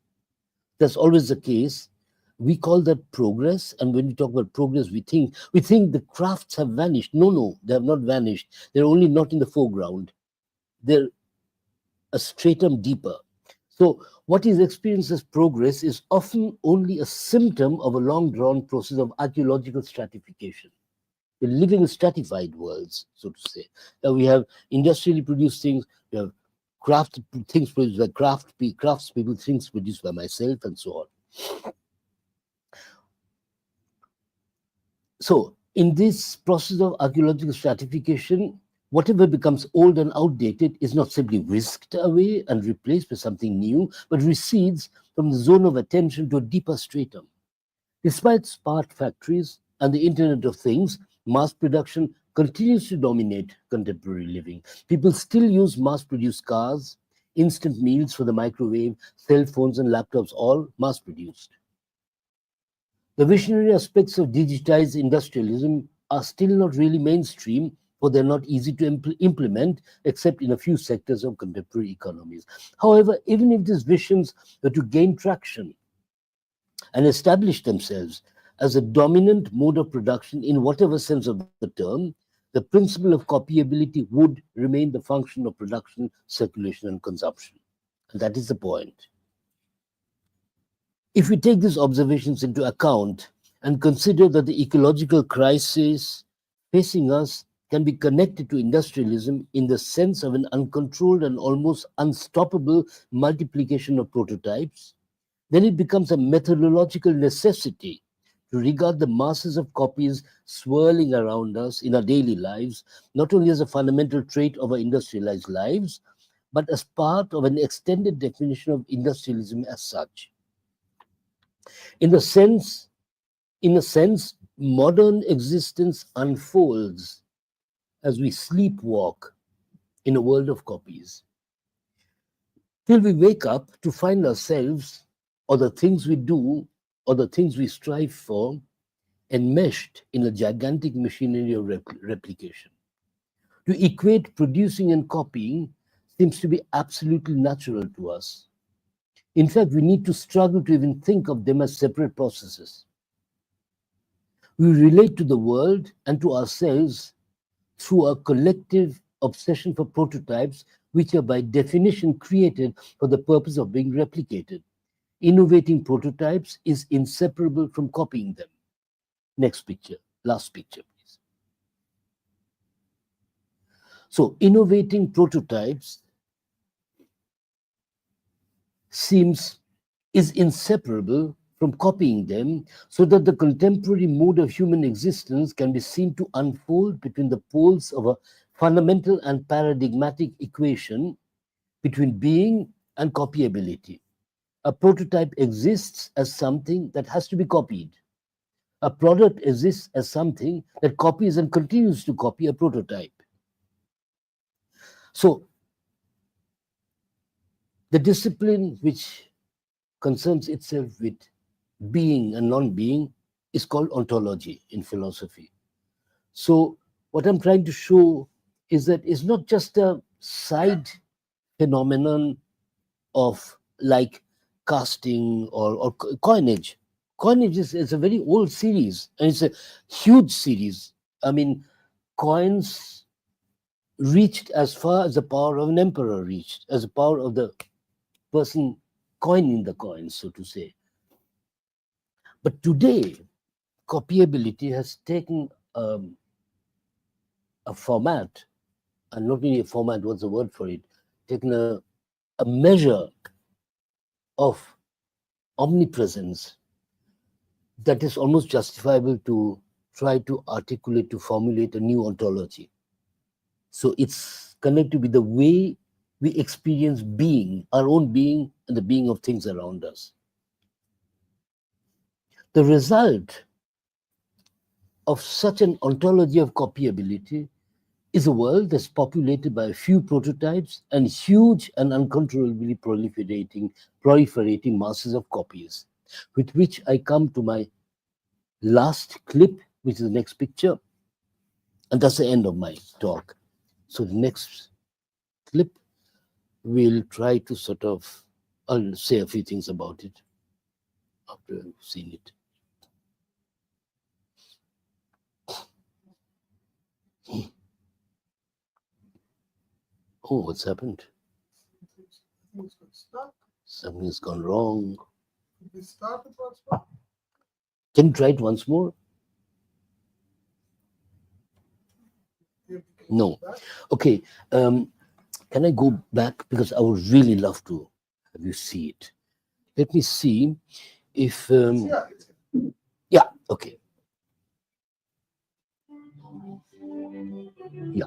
That's always the case. We call that progress, and when we talk about progress, we think the crafts have vanished. No, they have not vanished. They're only not in the foreground. They're a stratum deeper. So what is experienced as progress is often only a symptom of a long-drawn process of archaeological stratification. We're living in stratified worlds, so to say. Now we have industrially produced things, we have craft things produced by craftspeople, things produced by myself, and so on. So in this process of archaeological stratification, whatever becomes old and outdated is not simply whisked away and replaced by something new, but recedes from the zone of attention to a deeper stratum. Despite smart factories and the Internet of Things, mass production continues to dominate contemporary living. People still use mass-produced cars, instant meals for the microwave, cell phones and laptops, all mass-produced. The visionary aspects of digitized industrialism are still not really mainstream, for they're not easy to implement except in a few sectors of contemporary economies. However, even if these visions were to gain traction and establish themselves as a dominant mode of production in whatever sense of the term, the principle of copyability would remain the function of production, circulation, and consumption. And that is the point. If we take these observations into account and consider that the ecological crisis facing us can be connected to industrialism in the sense of an uncontrolled and almost unstoppable multiplication of prototypes, then it becomes a methodological necessity to regard the masses of copies swirling around us in our daily lives, not only as a fundamental trait of our industrialized lives, but as part of an extended definition of industrialism as such. In a sense, modern existence unfolds as we sleepwalk in a world of copies, till we wake up to find ourselves, or the things we do, or the things we strive for, enmeshed in a gigantic machinery of replication. To equate producing and copying seems to be absolutely natural to us. In fact, we need to struggle to even think of them as separate processes. We relate to the world and to ourselves through a collective obsession for prototypes, which are by definition created for the purpose of being replicated. Innovating prototypes is inseparable from copying them. Next picture, last picture, please. So, innovating prototypes is inseparable from copying them, so that the contemporary mode of human existence can be seen to unfold between the poles of a fundamental and paradigmatic equation between being and copyability. A prototype exists as something that has to be copied. A product exists as something that copies and continues to copy a prototype. So, the discipline which concerns itself with being and non-being is called ontology in philosophy. So what I'm trying to show is that it's not just a side phenomenon of like casting or coinage. Coinage is a very old series, and it's a huge series. I mean, coins reached as far as the power of an emperor reached, as the power of the person coining the coins, so to say. But today, copyability has taken a format, and not only a format, what's the word for it, taken a measure of omnipresence that is almost justifiable to try to articulate, to formulate a new ontology. So it's connected with the way we experience being, our own being, and the being of things around us. The result of such an ontology of copyability is a world that's populated by a few prototypes and huge and uncontrollably proliferating masses of copies, with which I come to my last clip, which is the next picture, and that's the end of my talk. So the next clip, we'll try to sort of, I'll say a few things about it after I've seen it. Oh, what's happened? Something's gone wrong. Can you try it once more? No. Okay. Can I go back? Because I would really love to have you see it. Let me see if... yeah, okay. Yeah.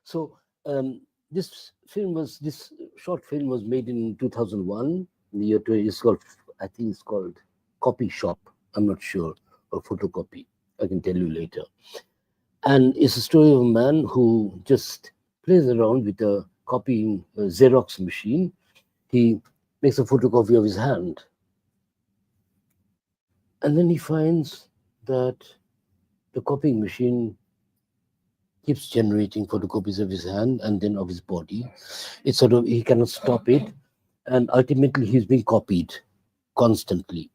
So this short film was made in 2001. In the year it's called, I think it's called Copy Shop. I'm not sure, or Photocopy. I can tell you later. And it's a story of a man who just plays around with a copying Xerox machine. He makes a photocopy of his hand. And then he finds that the copying machine keeps generating photocopies of his hand and then of his body. It's sort of, he cannot stop it. And ultimately, he's being copied constantly.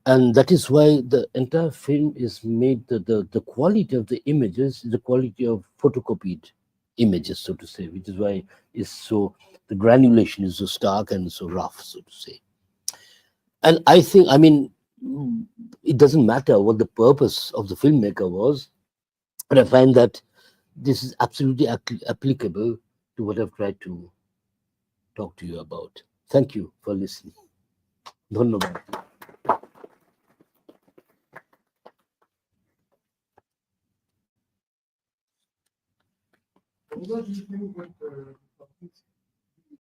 And that is why the entire film is made, the quality of the images is the quality of photocopied images, so to say, which is why it's so, the granulation is so stark and so rough, so to say. And I think, I mean, it doesn't matter what the purpose of the filmmaker was, but I find that this is absolutely applicable to what I've tried to talk to you about. Thank you for listening. Dhanyabad. What do you think that